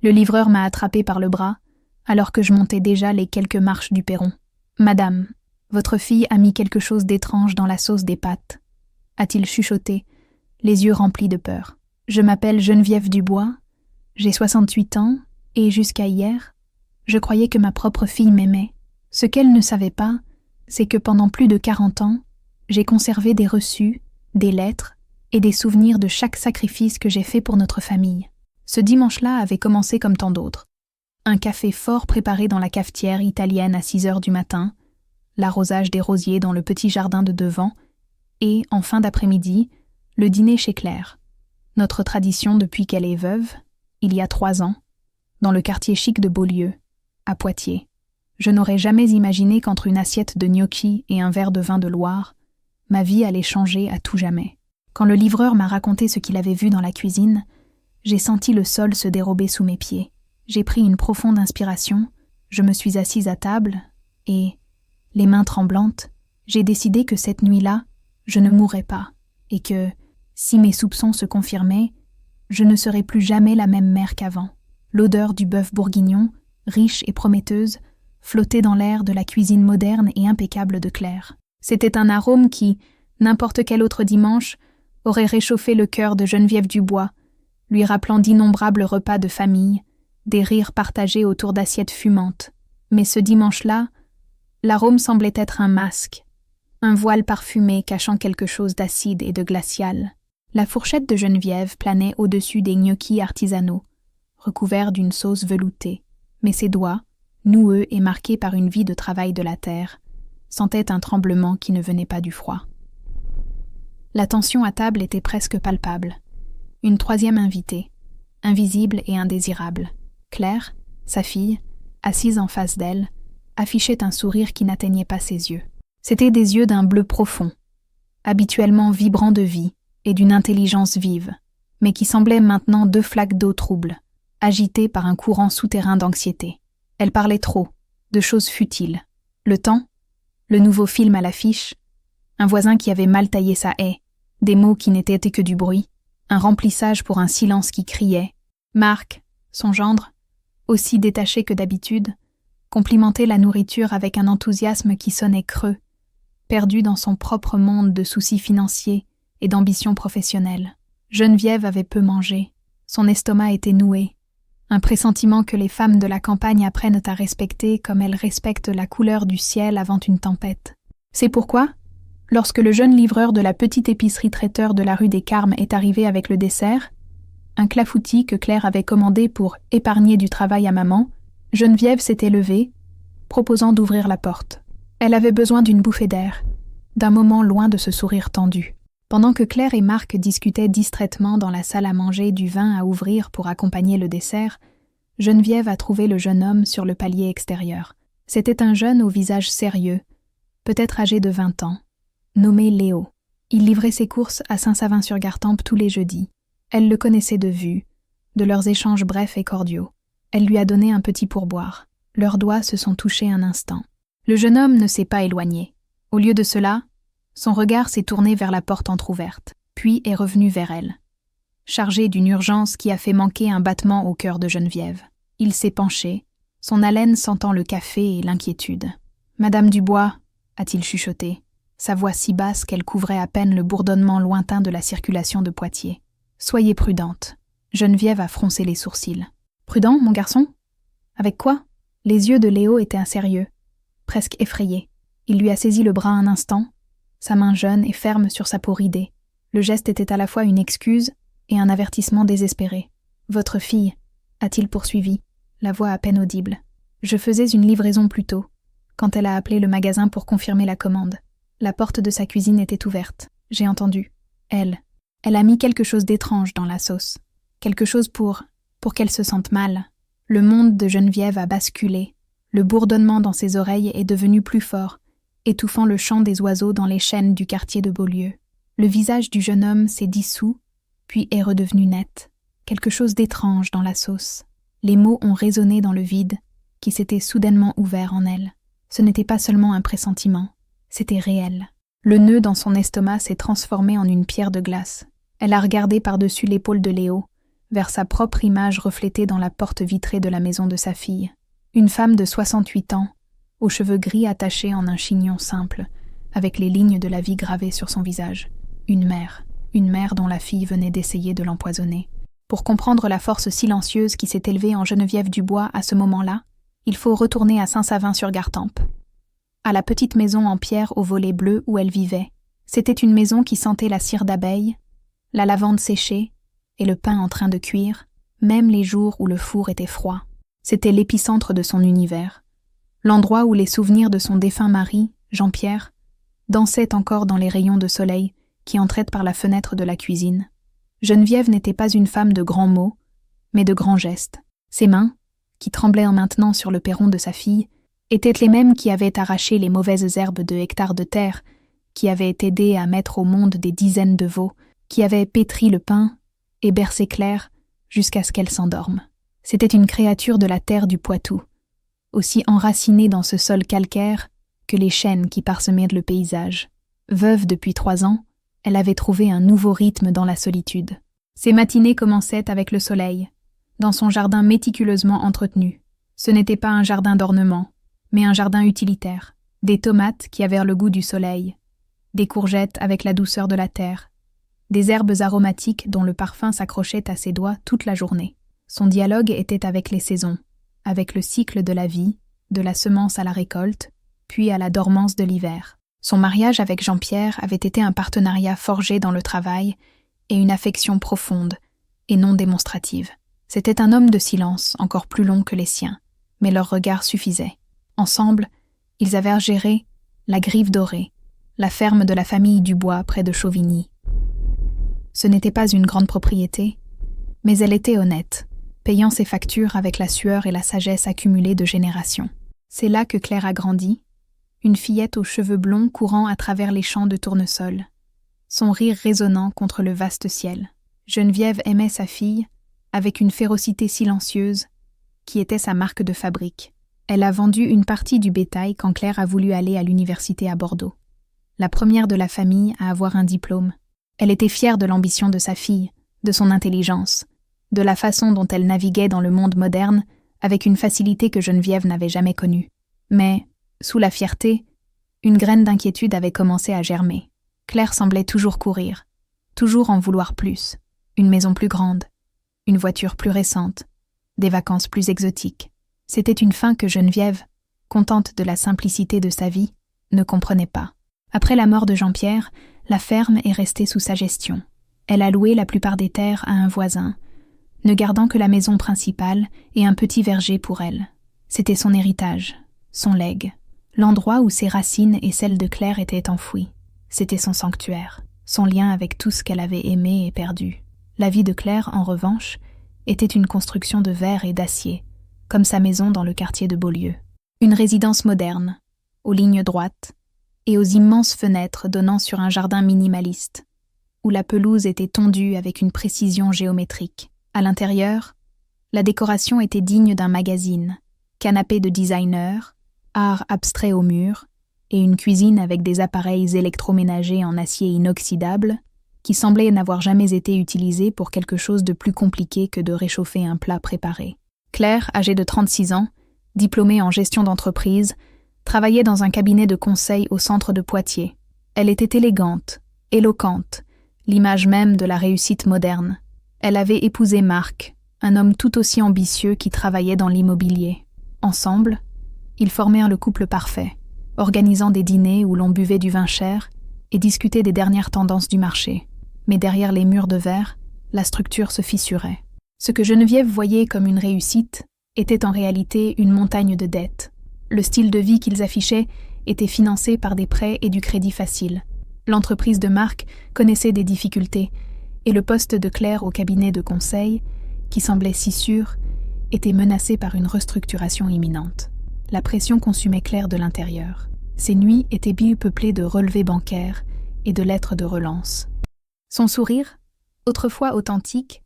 Le livreur m'a attrapé par le bras, alors que je montais déjà les quelques marches du perron. « Madame, votre fille a mis quelque chose d'étrange dans la sauce des pâtes, » a-t-il chuchoté, les yeux remplis de peur. « Je m'appelle Geneviève Dubois, j'ai 68 ans, et jusqu'à hier, je croyais que ma propre fille m'aimait. Ce qu'elle ne savait pas, c'est que pendant plus de 40 ans, j'ai conservé des reçus, des lettres et des souvenirs de chaque sacrifice que j'ai fait pour notre famille. » Ce dimanche-là avait commencé comme tant d'autres. Un café fort préparé dans la cafetière italienne à 6 heures du matin, l'arrosage des rosiers dans le petit jardin de devant, et, en fin d'après-midi, le dîner chez Claire. Notre tradition depuis qu'elle est veuve, il y a 3 ans, dans le quartier chic de Beaulieu, à Poitiers. Je n'aurais jamais imaginé qu'entre une assiette de gnocchis et un verre de vin de Loire, ma vie allait changer à tout jamais. Quand le livreur m'a raconté ce qu'il avait vu dans la cuisine, j'ai senti le sol se dérober sous mes pieds. J'ai pris une profonde inspiration, je me suis assise à table et, les mains tremblantes, j'ai décidé que cette nuit-là, je ne mourrais pas et que, si mes soupçons se confirmaient, je ne serais plus jamais la même mère qu'avant. L'odeur du bœuf bourguignon, riche et prometteuse, flottait dans l'air de la cuisine moderne et impeccable de Claire. C'était un arôme qui, n'importe quel autre dimanche, aurait réchauffé le cœur de Geneviève Dubois, lui rappelant d'innombrables repas de famille, des rires partagés autour d'assiettes fumantes. Mais ce dimanche-là, l'arôme semblait être un masque, un voile parfumé cachant quelque chose d'acide et de glacial. La fourchette de Geneviève planait au-dessus des gnocchis artisanaux, recouverts d'une sauce veloutée, mais ses doigts, noueux et marqués par une vie de travail de la terre, sentaient un tremblement qui ne venait pas du froid. La tension à table était presque palpable. Une troisième invitée, invisible et indésirable. Claire, sa fille, assise en face d'elle, affichait un sourire qui n'atteignait pas ses yeux. C'étaient des yeux d'un bleu profond, habituellement vibrants de vie et d'une intelligence vive, mais qui semblaient maintenant 2 flaques d'eau troubles, agitées par un courant souterrain d'anxiété. Elle parlait trop, de choses futiles. Le temps, le nouveau film à l'affiche, un voisin qui avait mal taillé sa haie, des mots qui n'étaient que du bruit, un remplissage pour un silence qui criait. Marc, son gendre, aussi détaché que d'habitude, complimentait la nourriture avec un enthousiasme qui sonnait creux, perdu dans son propre monde de soucis financiers et d'ambitions professionnelles. Geneviève avait peu mangé, son estomac était noué, un pressentiment que les femmes de la campagne apprennent à respecter comme elles respectent la couleur du ciel avant une tempête. C'est pourquoi, lorsque le jeune livreur de la petite épicerie-traiteur de la rue des Carmes est arrivé avec le dessert, un clafoutis que Claire avait commandé pour épargner du travail à maman, Geneviève s'était levée, proposant d'ouvrir la porte. Elle avait besoin d'une bouffée d'air, d'un moment loin de ce sourire tendu. Pendant que Claire et Marc discutaient distraitement dans la salle à manger du vin à ouvrir pour accompagner le dessert, Geneviève a trouvé le jeune homme sur le palier extérieur. C'était un jeune au visage sérieux, peut-être âgé de 20 ans, nommé Léo. Il livrait ses courses à Saint-Savin-sur-Gartempe tous les jeudis. Elle le connaissait de vue, de leurs échanges brefs et cordiaux. Elle lui a donné un petit pourboire. Leurs doigts se sont touchés un instant. Le jeune homme ne s'est pas éloigné. Au lieu de cela, son regard s'est tourné vers la porte entr'ouverte, puis est revenu vers elle, chargé d'une urgence qui a fait manquer un battement au cœur de Geneviève. Il s'est penché, son haleine sentant le café et l'inquiétude. « Madame Dubois » a-t-il chuchoté, sa voix si basse qu'elle couvrait à peine le bourdonnement lointain de la circulation de Poitiers. « Soyez prudente. » Geneviève a froncé les sourcils. « Prudent, mon garçon ? Avec quoi ?» Les yeux de Léo étaient insérieux, presque effrayés. Il lui a saisi le bras un instant, sa main jeune et ferme sur sa peau ridée. Le geste était à la fois une excuse et un avertissement désespéré. « Votre fille » a-t-il poursuivi, la voix à peine audible. « Je faisais une livraison plus tôt, quand elle a appelé le magasin pour confirmer la commande. La porte de sa cuisine était ouverte. J'ai entendu. Elle a mis quelque chose d'étrange dans la sauce. Quelque chose pour qu'elle se sente mal. » Le monde de Geneviève a basculé. Le bourdonnement dans ses oreilles est devenu plus fort, étouffant le chant des oiseaux dans les chênes du quartier de Beaulieu. Le visage du jeune homme s'est dissous, puis est redevenu net. Quelque chose d'étrange dans la sauce. Les mots ont résonné dans le vide, qui s'était soudainement ouvert en elle. Ce n'était pas seulement un pressentiment, c'était réel. Le nœud dans son estomac s'est transformé en une pierre de glace. Elle a regardé par-dessus l'épaule de Léo, vers sa propre image reflétée dans la porte vitrée de la maison de sa fille. Une femme de 68 ans, aux cheveux gris attachés en un chignon simple, avec les lignes de la vie gravées sur son visage. Une mère dont la fille venait d'essayer de l'empoisonner. Pour comprendre la force silencieuse qui s'est élevée en Geneviève Dubois à ce moment-là, il faut retourner à Saint-Savin-sur-Gartempe. À la petite maison en pierre au volet bleu où elle vivait, c'était une maison qui sentait la cire d'abeille, la lavande séchée et le pain en train de cuire, même les jours où le four était froid. C'était l'épicentre de son univers, l'endroit où les souvenirs de son défunt mari, Jean-Pierre, dansaient encore dans les rayons de soleil qui entraient par la fenêtre de la cuisine. Geneviève n'était pas une femme de grands mots, mais de grands gestes. Ses mains, qui tremblaient maintenant sur le perron de sa fille, étaient les mêmes qui avaient arraché les mauvaises herbes de hectares de terre, qui avaient aidé à mettre au monde des dizaines de veaux, qui avaient pétri le pain et bercé Claire jusqu'à ce qu'elle s'endorme. C'était une créature de la terre du Poitou, aussi enracinée dans ce sol calcaire que les chênes qui parsemaient le paysage. Veuve depuis 3 ans, elle avait trouvé un nouveau rythme dans la solitude. Ses matinées commençaient avec le soleil, dans son jardin méticuleusement entretenu. Ce n'était pas un jardin d'ornement, mais un jardin utilitaire. Des tomates qui avaient le goût du soleil, des courgettes avec la douceur de la terre, des herbes aromatiques dont le parfum s'accrochait à ses doigts toute la journée. Son dialogue était avec les saisons, avec le cycle de la vie, de la semence à la récolte, puis à la dormance de l'hiver. Son mariage avec Jean-Pierre avait été un partenariat forgé dans le travail et une affection profonde et non démonstrative. C'était un homme de silence encore plus long que les siens, mais leur regard suffisait. Ensemble, ils avaient géré la Grive Dorée, la ferme de la famille Dubois près de Chauvigny. Ce n'était pas une grande propriété, mais elle était honnête, payant ses factures avec la sueur et la sagesse accumulées de générations. C'est là que Claire a grandi, une fillette aux cheveux blonds courant à travers les champs de tournesol, son rire résonnant contre le vaste ciel. Geneviève aimait sa fille avec une férocité silencieuse qui était sa marque de fabrique. Elle a vendu une partie du bétail quand Claire a voulu aller à l'université à Bordeaux. La première de la famille à avoir un diplôme. Elle était fière de l'ambition de sa fille, de son intelligence, de la façon dont elle naviguait dans le monde moderne avec une facilité que Geneviève n'avait jamais connue. Mais, sous la fierté, une graine d'inquiétude avait commencé à germer. Claire semblait toujours courir, toujours en vouloir plus, une maison plus grande, une voiture plus récente, des vacances plus exotiques. C'était une fin que Geneviève, contente de la simplicité de sa vie, ne comprenait pas. Après la mort de Jean-Pierre, la ferme est restée sous sa gestion. Elle a loué la plupart des terres à un voisin, ne gardant que la maison principale et un petit verger pour elle. C'était son héritage, son legs, l'endroit où ses racines et celles de Claire étaient enfouies. C'était son sanctuaire, son lien avec tout ce qu'elle avait aimé et perdu. La vie de Claire, en revanche, était une construction de verre et d'acier, comme sa maison dans le quartier de Beaulieu. Une résidence moderne, aux lignes droites, et aux immenses fenêtres donnant sur un jardin minimaliste, où la pelouse était tondue avec une précision géométrique. À l'intérieur, la décoration était digne d'un magazine, canapé de designer, art abstrait au mur, et une cuisine avec des appareils électroménagers en acier inoxydable qui semblaient n'avoir jamais été utilisés pour quelque chose de plus compliqué que de réchauffer un plat préparé. Claire, âgée de 36 ans, diplômée en gestion d'entreprise, travaillait dans un cabinet de conseil au centre de Poitiers. Elle était élégante, éloquente, l'image même de la réussite moderne. Elle avait épousé Marc, un homme tout aussi ambitieux qui travaillait dans l'immobilier. Ensemble, ils formèrent le couple parfait, organisant des dîners où l'on buvait du vin cher et discutait des dernières tendances du marché. Mais derrière les murs de verre, la structure se fissurait. Ce que Geneviève voyait comme une réussite était en réalité une montagne de dettes. Le style de vie qu'ils affichaient était financé par des prêts et du crédit facile. L'entreprise de Marc connaissait des difficultés, et le poste de Claire au cabinet de conseil, qui semblait si sûr, était menacé par une restructuration imminente. La pression consumait Claire de l'intérieur. Ses nuits étaient peuplées de relevés bancaires et de lettres de relance. Son sourire, autrefois authentique,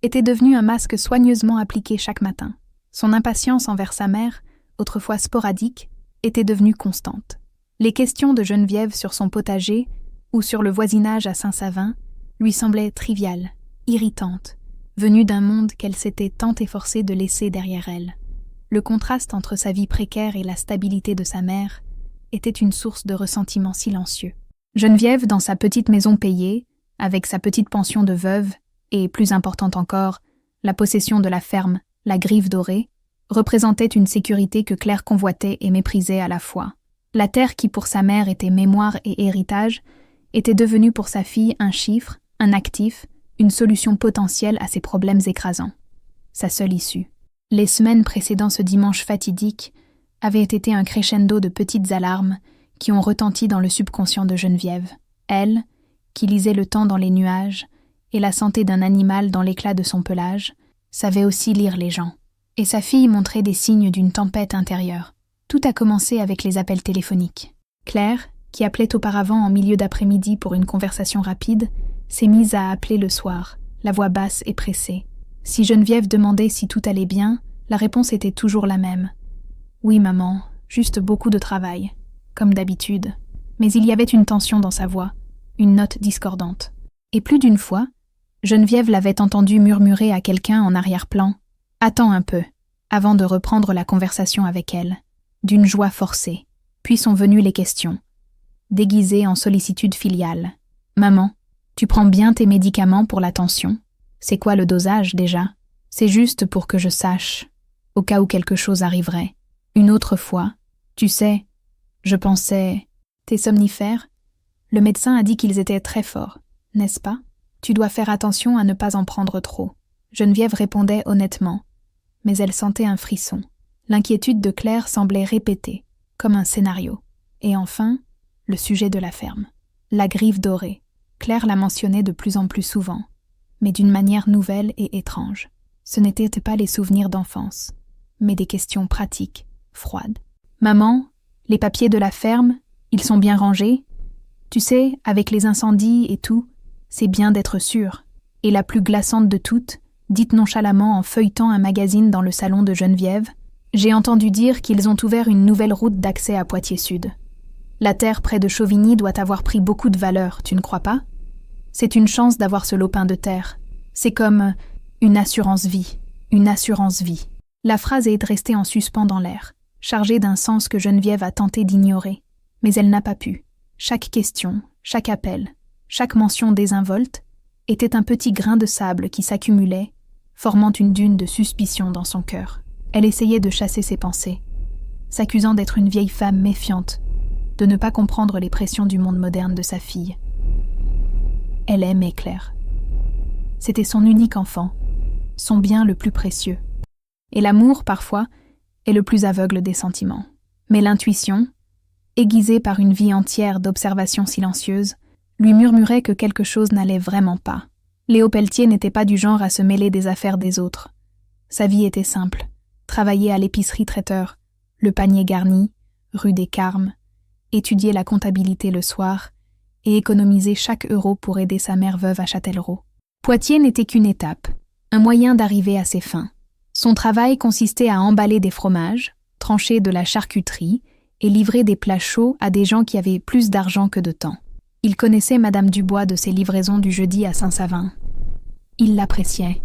était devenu un masque soigneusement appliqué chaque matin. Son impatience envers sa mère, autrefois sporadique, était devenue constante. Les questions de Geneviève sur son potager ou sur le voisinage à Saint-Savin lui semblaient triviales, irritantes, venue d'un monde qu'elle s'était tant efforcée de laisser derrière elle. Le contraste entre sa vie précaire et la stabilité de sa mère était une source de ressentiment silencieux. Geneviève, dans sa petite maison payée, avec sa petite pension de veuve, et, plus importante encore, la possession de la ferme, la Grive Dorée, représentait une sécurité que Claire convoitait et méprisait à la fois. La terre qui pour sa mère était mémoire et héritage, était devenue pour sa fille un chiffre, un actif, une solution potentielle à ses problèmes écrasants. Sa seule issue. Les semaines précédant ce dimanche fatidique avaient été un crescendo de petites alarmes qui ont retenti dans le subconscient de Geneviève. Elle, qui lisait le temps dans les nuages et la santé d'un animal dans l'éclat de son pelage, savait aussi lire les gens. Et sa fille montrait des signes d'une tempête intérieure. Tout a commencé avec les appels téléphoniques. Claire, qui appelait auparavant en milieu d'après-midi pour une conversation rapide, s'est mise à appeler le soir, la voix basse et pressée. Si Geneviève demandait si tout allait bien, la réponse était toujours la même. « Oui, maman, juste beaucoup de travail, comme d'habitude. » Mais il y avait une tension dans sa voix, une note discordante. Et plus d'une fois, Geneviève l'avait entendu murmurer à quelqu'un en arrière-plan « Attends un peu », avant de reprendre la conversation avec elle, d'une joie forcée. Puis sont venues les questions, déguisées en sollicitude filiale. « Maman, tu prends bien tes médicaments pour la tension ? C'est quoi le dosage déjà ? C'est juste pour que je sache, au cas où quelque chose arriverait. Une autre fois, tu sais, je pensais, tes somnifères ? Le médecin a dit qu'ils étaient très forts, n'est-ce pas ? Tu dois faire attention à ne pas en prendre trop. » Geneviève répondait honnêtement, mais elle sentait un frisson. L'inquiétude de Claire semblait répétée, comme un scénario. Et enfin, le sujet de la ferme. La Grive Dorée. Claire la mentionnait de plus en plus souvent, mais d'une manière nouvelle et étrange. Ce n'étaient pas les souvenirs d'enfance, mais des questions pratiques, froides. « Maman, les papiers de la ferme, ils sont bien rangés ? Tu sais, avec les incendies et tout, c'est bien d'être sûre. » Et la plus glaçante de toutes, dite nonchalamment en feuilletant un magazine dans le salon de Geneviève, « J'ai entendu dire qu'ils ont ouvert une nouvelle route d'accès à Poitiers-Sud. La terre près de Chauvigny doit avoir pris beaucoup de valeur, tu ne crois pas ? C'est une chance d'avoir ce lopin de terre. C'est comme une assurance-vie, une assurance-vie. » La phrase est restée en suspens dans l'air, chargée d'un sens que Geneviève a tenté d'ignorer, mais elle n'a pas pu. Chaque question, chaque appel, chaque mention désinvolte était un petit grain de sable qui s'accumulait, formant une dune de suspicion dans son cœur. Elle essayait de chasser ses pensées, s'accusant d'être une vieille femme méfiante, de ne pas comprendre les pressions du monde moderne de sa fille. Elle aimait Claire. C'était son unique enfant, son bien le plus précieux. Et l'amour, parfois, est le plus aveugle des sentiments. Mais l'intuition, aiguisée par une vie entière d'observations silencieuses, lui murmurait que quelque chose n'allait vraiment pas. Léo Pelletier n'était pas du genre à se mêler des affaires des autres. Sa vie était simple. Travailler à l'épicerie traiteur, le panier garni, rue des Carmes, étudier la comptabilité le soir et économiser chaque euro pour aider sa mère veuve à Châtellerault. Poitiers n'était qu'une étape, un moyen d'arriver à ses fins. Son travail consistait à emballer des fromages, trancher de la charcuterie et livrer des plats chauds à des gens qui avaient plus d'argent que de temps. Il connaissait Madame Dubois de ses livraisons du jeudi à Saint-Savin. Il l'appréciait.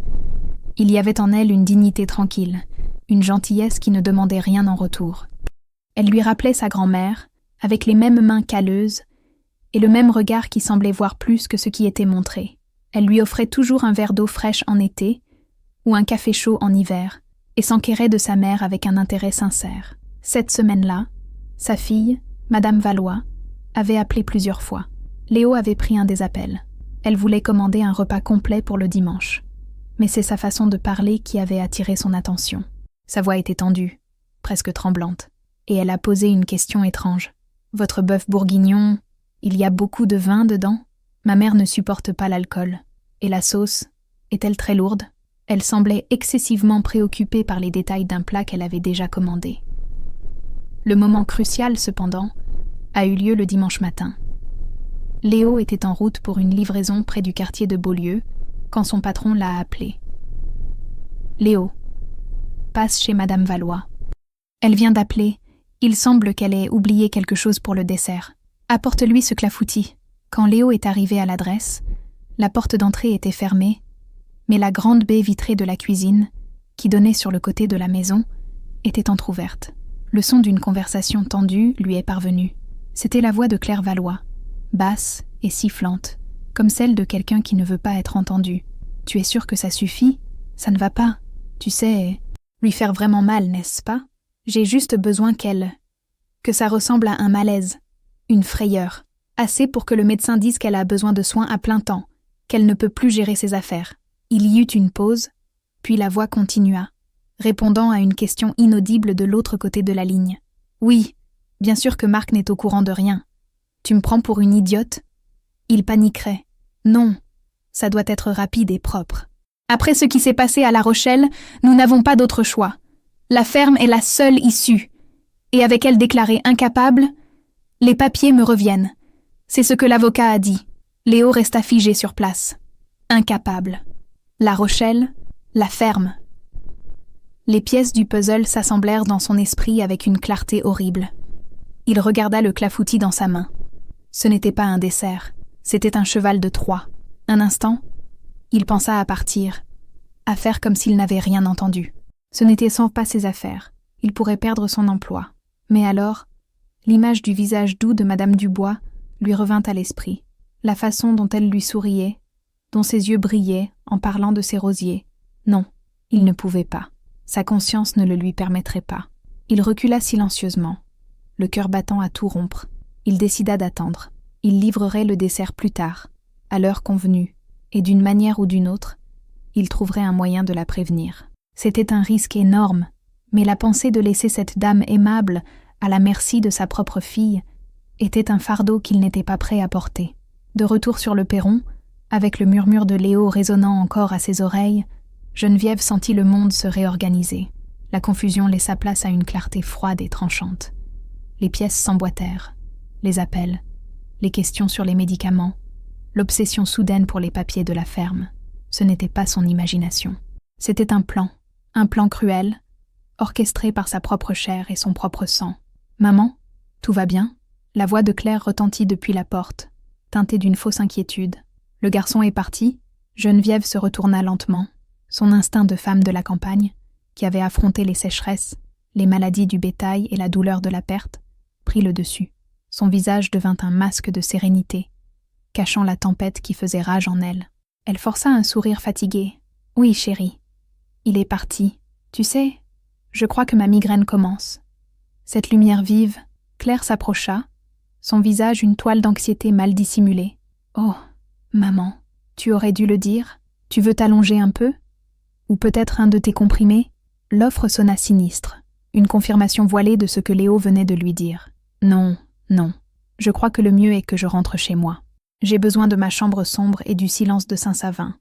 Il y avait en elle une dignité tranquille, une gentillesse qui ne demandait rien en retour. Elle lui rappelait sa grand-mère, avec les mêmes mains calleuses et le même regard qui semblait voir plus que ce qui était montré. Elle lui offrait toujours un verre d'eau fraîche en été ou un café chaud en hiver et s'enquérait de sa mère avec un intérêt sincère. Cette semaine-là, sa fille, Madame Valois, avait appelé plusieurs fois. Léo avait pris un des appels. Elle voulait commander un repas complet pour le dimanche. Mais c'est sa façon de parler qui avait attiré son attention. Sa voix était tendue, presque tremblante, et elle a posé une question étrange. « Votre bœuf bourguignon, il y a beaucoup de vin dedans ? Ma mère ne supporte pas l'alcool. Et la sauce, est-elle très lourde ?» Elle semblait excessivement préoccupée par les détails d'un plat qu'elle avait déjà commandé. Le moment crucial, cependant, a eu lieu le dimanche matin. Léo était en route pour une livraison près du quartier de Beaulieu quand son patron l'a appelé. « Léo, passe chez Madame Valois. Elle vient d'appeler. Il semble qu'elle ait oublié quelque chose pour le dessert. Apporte-lui ce clafoutis. » Quand Léo est arrivé à l'adresse, la porte d'entrée était fermée, mais la grande baie vitrée de la cuisine, qui donnait sur le côté de la maison, était entr'ouverte. Le son d'une conversation tendue lui est parvenu. C'était la voix de Claire Valois, basse et sifflante, comme celle de quelqu'un qui ne veut pas être entendu. « Tu es sûre que ça suffit ? Ça ne va pas. Tu sais, lui faire vraiment mal, n'est-ce pas ? J'ai juste besoin que ça ressemble à un malaise, une frayeur, assez pour que le médecin dise qu'elle a besoin de soins à plein temps, qu'elle ne peut plus gérer ses affaires. » Il y eut une pause, puis la voix continua, répondant à une question inaudible de l'autre côté de la ligne. « Oui, bien sûr que Marc n'est au courant de rien. Tu me prends pour une idiote ? » Il paniquerait. « Non, ça doit être rapide et propre. Après ce qui s'est passé à La Rochelle, nous n'avons pas d'autre choix. La ferme est la seule issue. Et avec elle déclarée incapable, les papiers me reviennent. C'est ce que l'avocat a dit. Léo resta figé sur place. Incapable. La Rochelle, la ferme. » Les pièces du puzzle s'assemblèrent dans son esprit avec une clarté horrible. Il regarda le clafoutis dans sa main. Ce n'était pas un dessert, c'était un cheval de Troie. Un instant, il pensa à partir, à faire comme s'il n'avait rien entendu. Ce n'était sans pas ses affaires, il pourrait perdre son emploi. Mais alors, l'image du visage doux de Madame Dubois lui revint à l'esprit, la façon dont elle lui souriait, dont ses yeux brillaient en parlant de ses rosiers. Non, il ne pouvait pas. Sa conscience ne le lui permettrait pas. Il recula silencieusement, le cœur battant à tout rompre. Il décida d'attendre. Il livrerait le dessert plus tard, à l'heure convenue, et d'une manière ou d'une autre, il trouverait un moyen de la prévenir. C'était un risque énorme, mais la pensée de laisser cette dame aimable à la merci de sa propre fille était un fardeau qu'il n'était pas prêt à porter. De retour sur le perron, avec le murmure de Léo résonnant encore à ses oreilles, Geneviève sentit le monde se réorganiser. La confusion laissa place à une clarté froide et tranchante. Les pièces s'emboîtèrent. Les appels, les questions sur les médicaments, l'obsession soudaine pour les papiers de la ferme. Ce n'était pas son imagination. C'était un plan cruel, orchestré par sa propre chair et son propre sang. « Maman, tout va bien ?» La voix de Claire retentit depuis la porte, teintée d'une fausse inquiétude. Le garçon est parti. Geneviève se retourna lentement. Son instinct de femme de la campagne, qui avait affronté les sécheresses, les maladies du bétail et la douleur de la perte, prit le dessus. Son visage devint un masque de sérénité, cachant la tempête qui faisait rage en elle. Elle força un sourire fatigué. « Oui, chérie. Il est parti. Tu sais, je crois que ma migraine commence. » Cette lumière vive, Claire s'approcha, son visage une toile d'anxiété mal dissimulée. « Oh, maman, tu aurais dû le dire. Tu veux t'allonger un peu ? Ou peut-être un de tes comprimés ?» L'offre sonna sinistre, une confirmation voilée de ce que Léo venait de lui dire. « Non, non. Je crois que le mieux est que je rentre chez moi. J'ai besoin de ma chambre sombre et du silence de Saint-Savin, »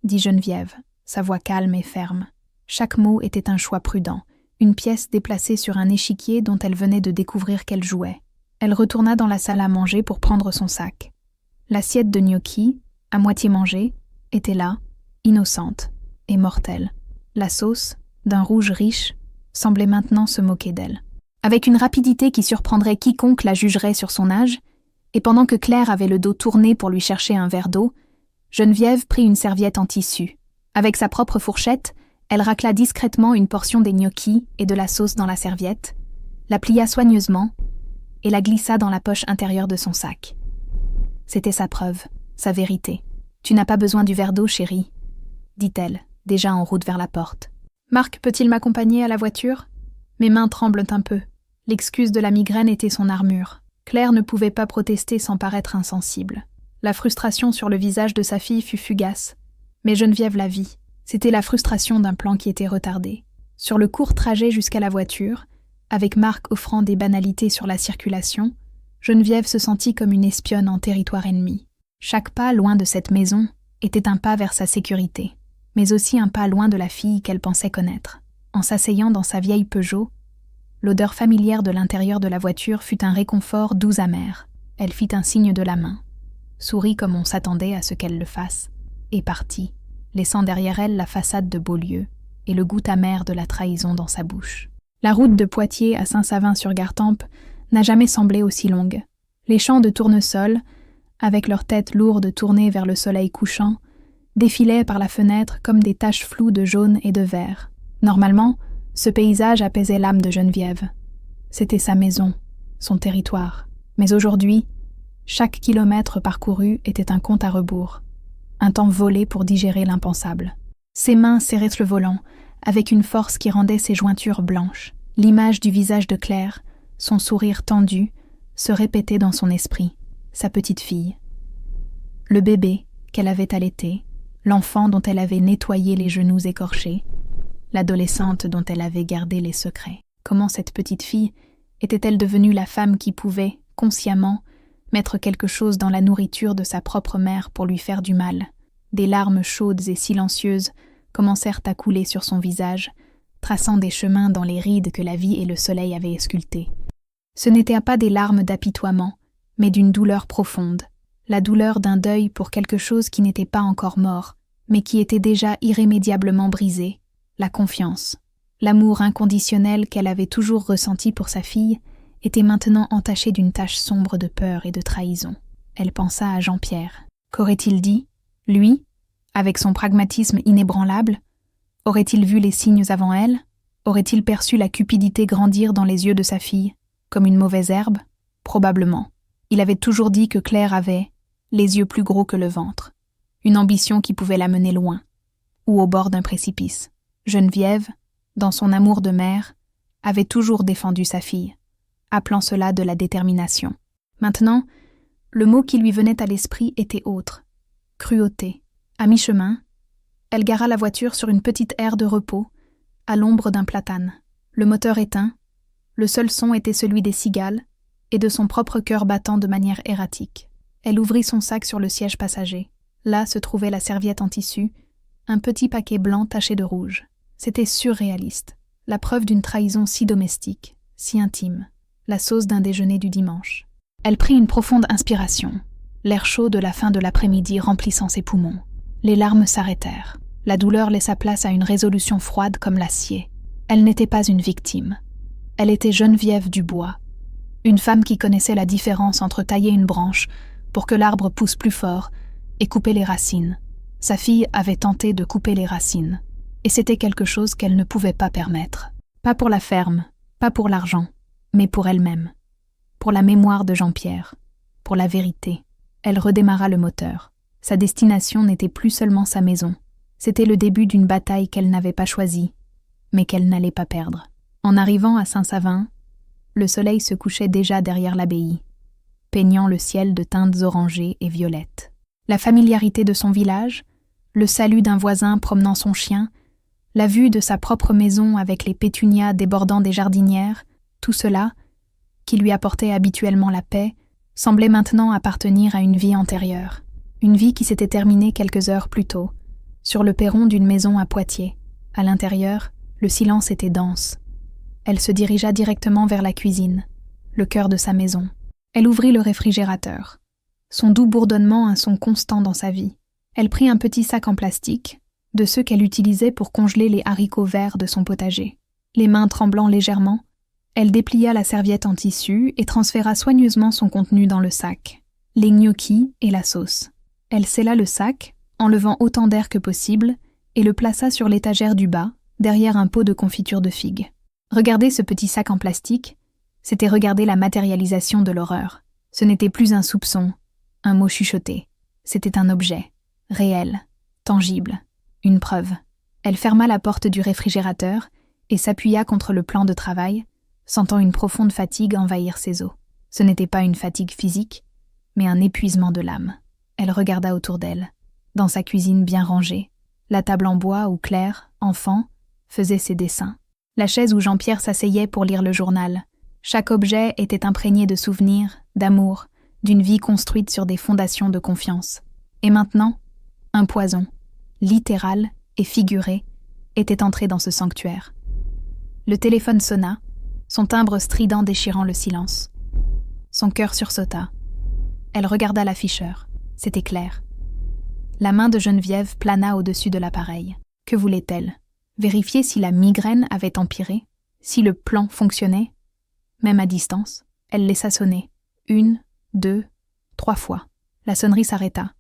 dit Geneviève, sa voix calme et ferme. Chaque mot était un choix prudent, une pièce déplacée sur un échiquier dont elle venait de découvrir qu'elle jouait. Elle retourna dans la salle à manger pour prendre son sac. L'assiette de gnocchi, à moitié mangée, était là, innocente et mortelle. La sauce, d'un rouge riche, semblait maintenant se moquer d'elle. Avec une rapidité qui surprendrait quiconque la jugerait sur son âge, et pendant que Claire avait le dos tourné pour lui chercher un verre d'eau, Geneviève prit une serviette en tissu. Avec sa propre fourchette, elle racla discrètement une portion des gnocchis et de la sauce dans la serviette, la plia soigneusement et la glissa dans la poche intérieure de son sac. C'était sa preuve, sa vérité. « Tu n'as pas besoin du verre d'eau, chérie, » dit-elle, déjà en route vers la porte. « Marc peut-il m'accompagner à la voiture ? » Mes mains tremblent un peu. L'excuse de la migraine était son armure. Claire ne pouvait pas protester sans paraître insensible. La frustration sur le visage de sa fille fut fugace, mais Geneviève la vit. C'était la frustration d'un plan qui était retardé. Sur le court trajet jusqu'à la voiture, avec Marc offrant des banalités sur la circulation, Geneviève se sentit comme une espionne en territoire ennemi. Chaque pas loin de cette maison était un pas vers sa sécurité, mais aussi un pas loin de la fille qu'elle pensait connaître. En s'asseyant dans sa vieille Peugeot, l'odeur familière de l'intérieur de la voiture fut un réconfort doux amer. Elle fit un signe de la main, sourit comme on s'attendait à ce qu'elle le fasse, et partit, laissant derrière elle la façade de Beaulieu et le goût amer de la trahison dans sa bouche. La route de Poitiers à Saint-Savin-sur-Gartempe n'a jamais semblé aussi longue. Les champs de tournesol, avec leurs têtes lourdes tournées vers le soleil couchant, défilaient par la fenêtre comme des taches floues de jaune et de vert. Normalement, ce paysage apaisait l'âme de Geneviève. C'était sa maison, son territoire. Mais aujourd'hui, chaque kilomètre parcouru était un compte à rebours, un temps volé pour digérer l'impensable. Ses mains serraient le volant, avec une force qui rendait ses jointures blanches. L'image du visage de Claire, son sourire tendu, se répétait dans son esprit, sa petite fille. Le bébé qu'elle avait allaité, l'enfant dont elle avait nettoyé les genoux écorchés, l'adolescente dont elle avait gardé les secrets. Comment cette petite fille était-elle devenue la femme qui pouvait, consciemment, mettre quelque chose dans la nourriture de sa propre mère pour lui faire du mal? Des larmes chaudes et silencieuses commencèrent à couler sur son visage, traçant des chemins dans les rides que la vie et le soleil avaient sculptées. Ce n'étaient pas des larmes d'apitoiement, mais d'une douleur profonde, la douleur d'un deuil pour quelque chose qui n'était pas encore mort, mais qui était déjà irrémédiablement brisé, la confiance. L'amour inconditionnel qu'elle avait toujours ressenti pour sa fille était maintenant entaché d'une tache sombre de peur et de trahison. Elle pensa à Jean-Pierre. Qu'aurait-il dit, lui, avec son pragmatisme inébranlable? Aurait-il vu les signes avant elle? Aurait-il perçu la cupidité grandir dans les yeux de sa fille, comme une mauvaise herbe? Probablement. Il avait toujours dit que Claire avait les yeux plus gros que le ventre, une ambition qui pouvait la mener loin, ou au bord d'un précipice. Geneviève, dans son amour de mère, avait toujours défendu sa fille, appelant cela de la détermination. Maintenant, le mot qui lui venait à l'esprit était autre, cruauté. À mi-chemin, elle gara la voiture sur une petite aire de repos, à l'ombre d'un platane. Le moteur éteint, le seul son était celui des cigales et de son propre cœur battant de manière erratique. Elle ouvrit son sac sur le siège passager. Là se trouvait la serviette en tissu, un petit paquet blanc taché de rouge. C'était surréaliste, la preuve d'une trahison si domestique, si intime, la sauce d'un déjeuner du dimanche. Elle prit une profonde inspiration, l'air chaud de la fin de l'après-midi remplissant ses poumons. Les larmes s'arrêtèrent. La douleur laissa place à une résolution froide comme l'acier. Elle n'était pas une victime. Elle était Geneviève Dubois, une femme qui connaissait la différence entre tailler une branche pour que l'arbre pousse plus fort et couper les racines. Sa fille avait tenté de couper les racines, et c'était quelque chose qu'elle ne pouvait pas permettre. Pas pour la ferme, pas pour l'argent, mais pour elle-même, pour la mémoire de Jean-Pierre, pour la vérité. Elle redémarra le moteur. Sa destination n'était plus seulement sa maison, c'était le début d'une bataille qu'elle n'avait pas choisie, mais qu'elle n'allait pas perdre. En arrivant à Saint-Savin, le soleil se couchait déjà derrière l'abbaye, peignant le ciel de teintes orangées et violettes. La familiarité de son village, le salut d'un voisin promenant son chien, la vue de sa propre maison avec les pétunias débordant des jardinières, tout cela, qui lui apportait habituellement la paix, semblait maintenant appartenir à une vie antérieure, une vie qui s'était terminée quelques heures plus tôt, sur le perron d'une maison à Poitiers. À l'intérieur, le silence était dense. Elle se dirigea directement vers la cuisine, le cœur de sa maison. Elle ouvrit le réfrigérateur. Son doux bourdonnement un son constant dans sa vie. Elle prit un petit sac en plastique, de ceux qu'elle utilisait pour congeler les haricots verts de son potager. Les mains tremblant légèrement, elle déplia la serviette en tissu et transféra soigneusement son contenu dans le sac, les gnocchis et la sauce. Elle scella le sac, enlevant autant d'air que possible, et le plaça sur l'étagère du bas, derrière un pot de confiture de figues. Regarder ce petit sac en plastique, c'était regarder la matérialisation de l'horreur. Ce n'était plus un soupçon, un mot chuchoté. C'était un objet, réel, tangible, une preuve. Elle ferma la porte du réfrigérateur et s'appuya contre le plan de travail, sentant une profonde fatigue envahir ses os. Ce n'était pas une fatigue physique, mais un épuisement de l'âme. Elle regarda autour d'elle, dans sa cuisine bien rangée, la table en bois où Claire, enfant, faisait ses dessins, la chaise où Jean-Pierre s'asseyait pour lire le journal. Chaque objet était imprégné de souvenirs, d'amour, d'une vie construite sur des fondations de confiance. Et maintenant, un poison, littéral et figuré, était entré dans ce sanctuaire. Le téléphone sonna, son timbre strident déchirant le silence. Son cœur sursauta. Elle regarda l'afficheur. C'était Claire. La main de Geneviève plana au-dessus de l'appareil. Que voulait-elle? Vérifier si la migraine avait empiré? Si le plan fonctionnait? Même à distance, elle laissa sonner. 1, 2, 3 fois. La sonnerie s'arrêta.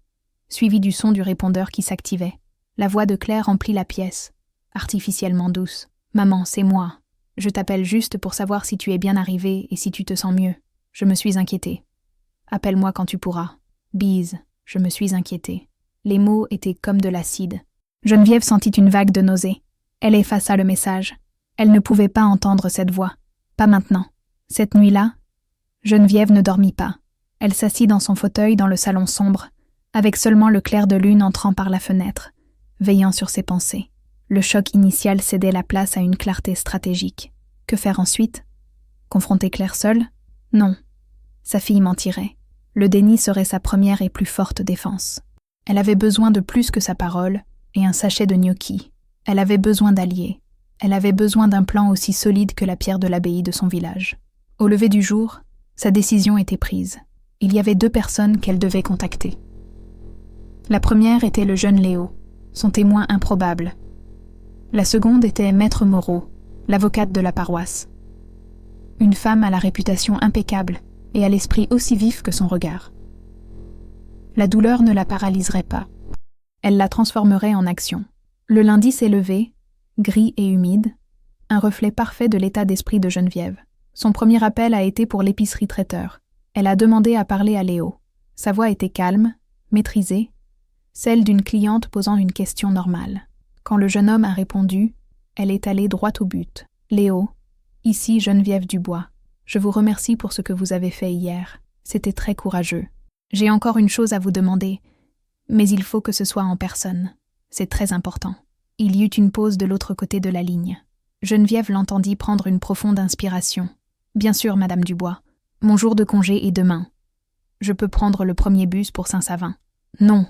suivi du son du répondeur qui s'activait. La voix de Claire remplit la pièce, artificiellement douce. « Maman, c'est moi. Je t'appelle juste pour savoir si tu es bien arrivée et si tu te sens mieux. Je me suis inquiétée. Appelle-moi quand tu pourras. Bise, je me suis inquiétée. » Les mots étaient comme de l'acide. Geneviève sentit une vague de nausée. Elle effaça le message. Elle ne pouvait pas entendre cette voix. Pas maintenant. Cette nuit-là, Geneviève ne dormit pas. Elle s'assit dans son fauteuil dans le salon sombre, avec seulement le clair de lune entrant par la fenêtre, veillant sur ses pensées. Le choc initial cédait la place à une clarté stratégique. Que faire ensuite? Confronter Claire seule? Non. Sa fille mentirait. Le déni serait sa première et plus forte défense. Elle avait besoin de plus que sa parole et un sachet de gnocchis. Elle avait besoin d'alliés. Elle avait besoin d'un plan aussi solide que la pierre de l'abbaye de son village. Au lever du jour, sa décision était prise. Il y avait 2 personnes qu'elle devait contacter. La première était le jeune Léo, son témoin improbable. La seconde était Maître Moreau, l'avocate de la paroisse. Une femme à la réputation impeccable et à l'esprit aussi vif que son regard. La douleur ne la paralyserait pas. Elle la transformerait en action. Le lundi s'est levé, gris et humide, un reflet parfait de l'état d'esprit de Geneviève. Son premier appel a été pour l'épicerie traiteur. Elle a demandé à parler à Léo. Sa voix était calme, maîtrisée, celle d'une cliente posant une question normale. Quand le jeune homme a répondu, elle est allée droit au but. « Léo, ici Geneviève Dubois. Je vous remercie pour ce que vous avez fait hier. C'était très courageux. J'ai encore une chose à vous demander, mais il faut que ce soit en personne. C'est très important. » Il y eut une pause de l'autre côté de la ligne. Geneviève l'entendit prendre une profonde inspiration. « Bien sûr, Madame Dubois. Mon jour de congé est demain. Je peux prendre le premier bus pour Saint-Savin. »« Non, »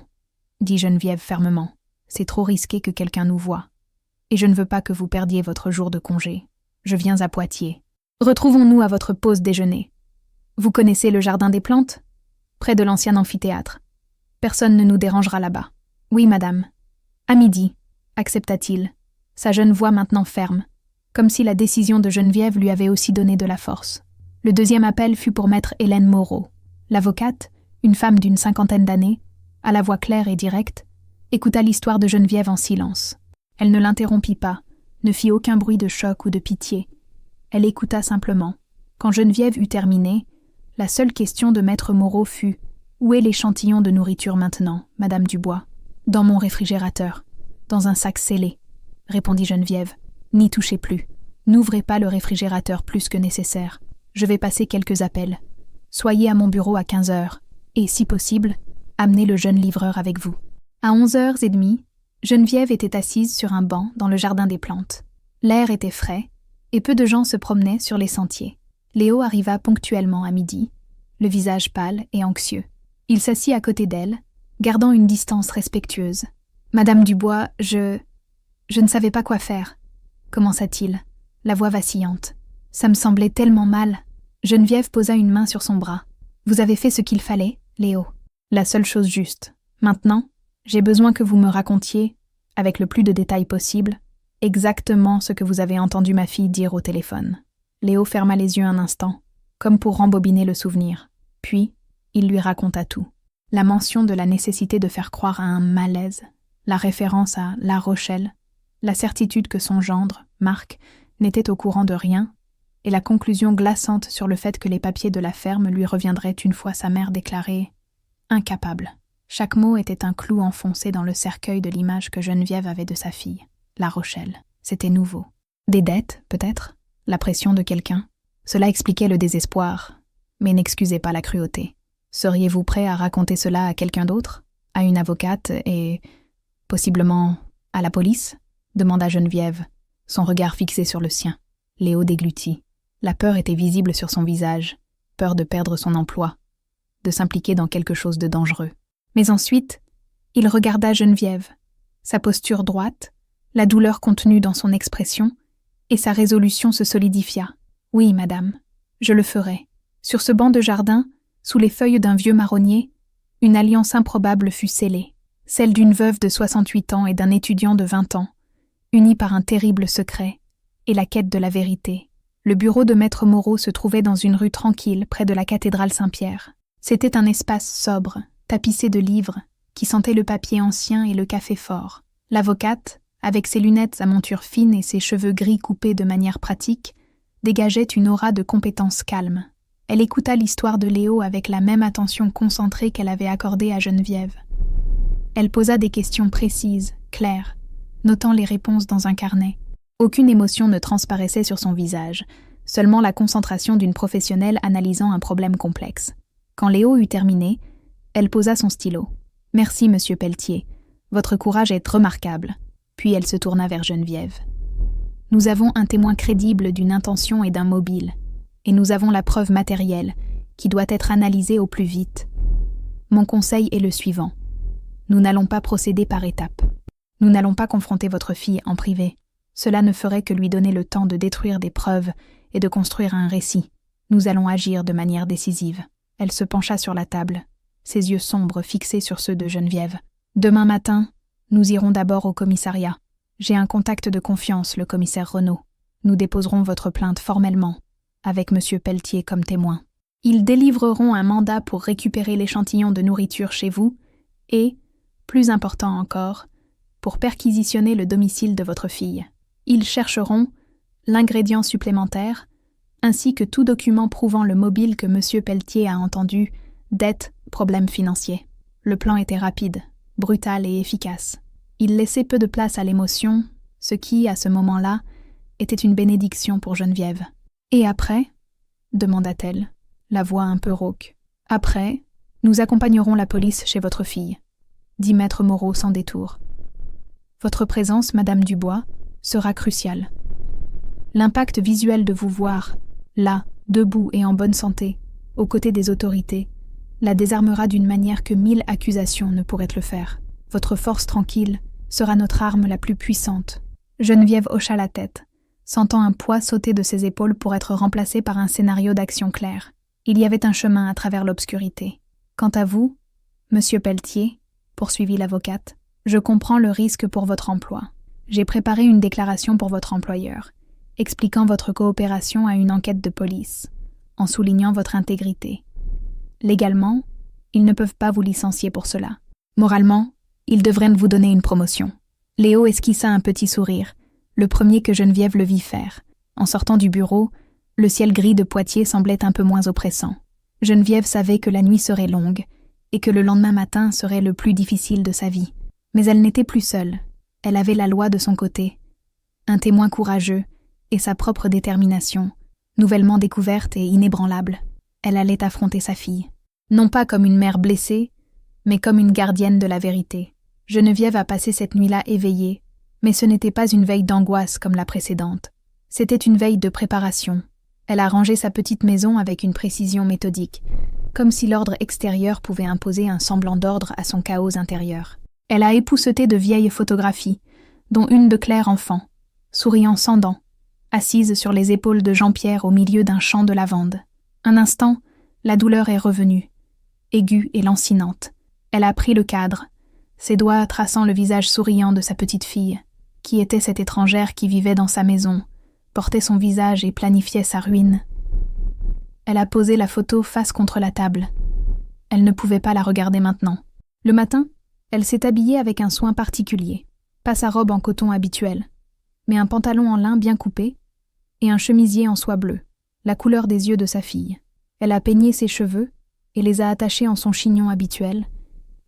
dit Geneviève fermement. « C'est trop risqué que quelqu'un nous voie. Et je ne veux pas que vous perdiez votre jour de congé. Je viens à Poitiers. Retrouvons-nous à votre pause déjeuner. Vous connaissez le jardin des plantes? Près de l'ancien amphithéâtre. Personne ne nous dérangera là-bas. »« Oui, madame. »« À midi, » accepta-t-il, sa jeune voix maintenant ferme, comme si la décision de Geneviève lui avait aussi donné de la force. Le deuxième appel fut pour maître Hélène Moreau. L'avocate, une femme d'une 50aine d'années, à la voix claire et directe, écouta l'histoire de Geneviève en silence. Elle ne l'interrompit pas, ne fit aucun bruit de choc ou de pitié. Elle écouta simplement. Quand Geneviève eut terminé, la seule question de maître Moreau fut « Où est l'échantillon de nourriture maintenant, Madame Dubois ?»« Dans mon réfrigérateur, dans un sac scellé, » répondit Geneviève. « N'y touchez plus. N'ouvrez pas le réfrigérateur plus que nécessaire. Je vais passer quelques appels. Soyez à mon bureau à 15h, et, si possible, amenez le jeune livreur avec vous. » À 11h30, Geneviève était assise sur un banc dans le jardin des plantes. L'air était frais, et peu de gens se promenaient sur les sentiers. Léo arriva ponctuellement à midi, le visage pâle et anxieux. Il s'assit à côté d'elle, gardant une distance respectueuse. « Madame Dubois, je ne savais pas quoi faire, » commença-t-il, la voix vacillante. « Ça me semblait tellement mal. » Geneviève posa une main sur son bras. « Vous avez fait ce qu'il fallait, Léo. La seule chose juste. Maintenant, j'ai besoin que vous me racontiez, avec le plus de détails possible, exactement ce que vous avez entendu ma fille dire au téléphone. » Léo ferma les yeux un instant, comme pour rembobiner le souvenir. Puis, il lui raconta tout. La mention de la nécessité de faire croire à un malaise, la référence à La Rochelle, la certitude que son gendre, Marc, n'était au courant de rien, et la conclusion glaçante sur le fait que les papiers de la ferme lui reviendraient une fois sa mère déclarée incapable. Chaque mot était un clou enfoncé dans le cercueil de l'image que Geneviève avait de sa fille. La Rochelle. C'était nouveau. Des dettes, peut-être? La pression de quelqu'un? Cela expliquait le désespoir, mais n'excusait pas la cruauté. Seriez-vous prêt à raconter cela à quelqu'un d'autre? À une avocate et, possiblement, à la police? Demanda Geneviève, son regard fixé sur le sien. Léo déglutit. La peur était visible sur son visage, peur de perdre son emploi, de s'impliquer dans quelque chose de dangereux. Mais ensuite, il regarda Geneviève, sa posture droite, la douleur contenue dans son expression, et sa résolution se solidifia. « Oui, madame, je le ferai. » Sur ce banc de jardin, sous les feuilles d'un vieux marronnier, une alliance improbable fut scellée, celle d'une veuve de 68 ans et d'un étudiant de 20 ans, unis par un terrible secret et la quête de la vérité. Le bureau de maître Moreau se trouvait dans une rue tranquille près de la cathédrale Saint-Pierre. C'était un espace sobre, tapissé de livres, qui sentait le papier ancien et le café fort. L'avocate, avec ses lunettes à monture fine et ses cheveux gris coupés de manière pratique, dégageait une aura de compétence calme. Elle écouta l'histoire de Léo avec la même attention concentrée qu'elle avait accordée à Geneviève. Elle posa des questions précises, claires, notant les réponses dans un carnet. Aucune émotion ne transparaissait sur son visage, seulement la concentration d'une professionnelle analysant un problème complexe. Quand Léo eut terminé, elle posa son stylo. « Merci, monsieur Pelletier. Votre courage est remarquable. » Puis elle se tourna vers Geneviève. « Nous avons un témoin crédible d'une intention et d'un mobile, et nous avons la preuve matérielle, qui doit être analysée au plus vite. Mon conseil est le suivant. Nous n'allons pas procéder par étapes. Nous n'allons pas confronter votre fille en privé. Cela ne ferait que lui donner le temps de détruire des preuves et de construire un récit. Nous allons agir de manière décisive. » Elle se pencha sur la table, ses yeux sombres fixés sur ceux de Geneviève. « Demain matin, nous irons d'abord au commissariat. J'ai un contact de confiance, le commissaire Renaud. Nous déposerons votre plainte formellement, avec monsieur Pelletier comme témoin. Ils délivreront un mandat pour récupérer l'échantillon de nourriture chez vous et, plus important encore, pour perquisitionner le domicile de votre fille. Ils chercheront l'ingrédient supplémentaire, ainsi que tout document prouvant le mobile que monsieur Pelletier a entendu, dette, problème financier. » Le plan était rapide, brutal et efficace. Il laissait peu de place à l'émotion, ce qui, à ce moment-là, était une bénédiction pour Geneviève. « Et après ?» demanda-t-elle, la voix un peu rauque. « Après, nous accompagnerons la police chez votre fille, » dit maître Moreau sans détour. « Votre présence, madame Dubois, sera cruciale. L'impact visuel de vous voir, là, debout et en bonne santé, aux côtés des autorités, la désarmera d'une manière que 1000 accusations ne pourraient le faire. Votre force tranquille sera notre arme la plus puissante. » Geneviève hocha la tête, sentant un poids sauter de ses épaules pour être remplacé par un scénario d'action clair. Il y avait un chemin à travers l'obscurité. « Quant à vous, monsieur Pelletier, poursuivit l'avocate, je comprends le risque pour votre emploi. J'ai préparé une déclaration pour votre employeur, expliquant votre coopération à une enquête de police, en soulignant votre intégrité. Légalement, ils ne peuvent pas vous licencier pour cela. Moralement, ils devraient vous donner une promotion. » Léo esquissa un petit sourire, le premier que Geneviève le vit faire. En sortant du bureau, le ciel gris de Poitiers semblait un peu moins oppressant. Geneviève savait que la nuit serait longue et que le lendemain matin serait le plus difficile de sa vie. Mais elle n'était plus seule. Elle avait la loi de son côté, un témoin courageux et sa propre détermination, nouvellement découverte et inébranlable. Elle allait affronter sa fille. Non pas comme une mère blessée, mais comme une gardienne de la vérité. Geneviève a passé cette nuit-là éveillée, mais ce n'était pas une veille d'angoisse comme la précédente. C'était une veille de préparation. Elle a rangé sa petite maison avec une précision méthodique, comme si l'ordre extérieur pouvait imposer un semblant d'ordre à son chaos intérieur. Elle a épousseté de vieilles photographies, dont une de Claire enfant, souriant sans dents, assise sur les épaules de Jean-Pierre au milieu d'un champ de lavande. Un instant, la douleur est revenue, aiguë et lancinante. Elle a pris le cadre, ses doigts traçant le visage souriant de sa petite fille. Qui était cette étrangère qui vivait dans sa maison, portait son visage et planifiait sa ruine? Elle a posé la photo face contre la table. Elle ne pouvait pas la regarder maintenant. Le matin, elle s'est habillée avec un soin particulier. Pas sa robe en coton habituelle, mais un pantalon en lin bien coupé et un chemisier en soie bleue, la couleur des yeux de sa fille. Elle a peigné ses cheveux et les a attachés en son chignon habituel,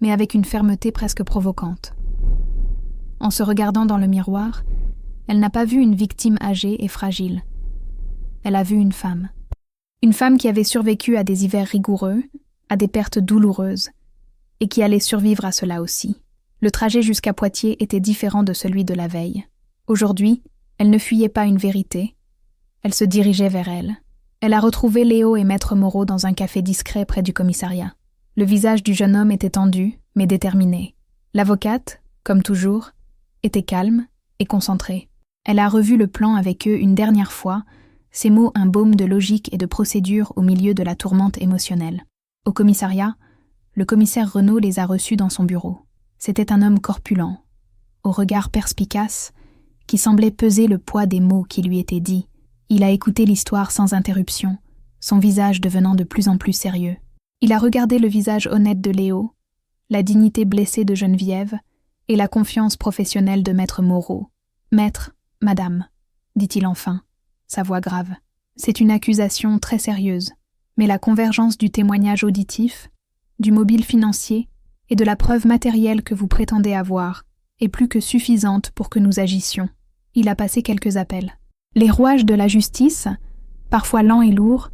mais avec une fermeté presque provocante. En se regardant dans le miroir, elle n'a pas vu une victime âgée et fragile. Elle a vu une femme. Une femme qui avait survécu à des hivers rigoureux, à des pertes douloureuses, et qui allait survivre à cela aussi. Le trajet jusqu'à Poitiers était différent de celui de la veille. Aujourd'hui, elle ne fuyait pas une vérité. Elle se dirigeait vers elle. Elle a retrouvé Léo et maître Moreau dans un café discret près du commissariat. Le visage du jeune homme était tendu, mais déterminé. L'avocate, comme toujours, était calme et concentrée. Elle a revu le plan avec eux une dernière fois, ces mots un baume de logique et de procédure au milieu de la tourmente émotionnelle. Au commissariat, le commissaire Renaud les a reçus dans son bureau. C'était un homme corpulent, au regard perspicace, qui semblait peser le poids des mots qui lui étaient dits. Il a écouté l'histoire sans interruption, son visage devenant de plus en plus sérieux. Il a regardé le visage honnête de Léo, la dignité blessée de Geneviève et la confiance professionnelle de maître Moreau. « Maître, madame, dit-il enfin, sa voix grave. C'est une accusation très sérieuse, mais la convergence du témoignage auditif, du mobile financier et de la preuve matérielle que vous prétendez avoir est plus que suffisante pour que nous agissions. » Il a passé quelques appels. Les rouages de la justice, parfois lents et lourds,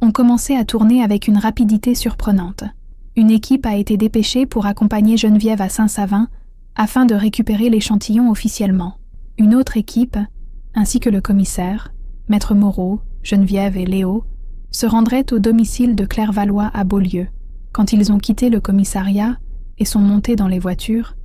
ont commencé à tourner avec une rapidité surprenante. Une équipe a été dépêchée pour accompagner Geneviève à Saint-Savin afin de récupérer l'échantillon officiellement. Une autre équipe, ainsi que le commissaire, maître Moreau, Geneviève et Léo, se rendraient au domicile de Claire Valois à Beaulieu. Quand ils ont quitté le commissariat et sont montés dans les voitures,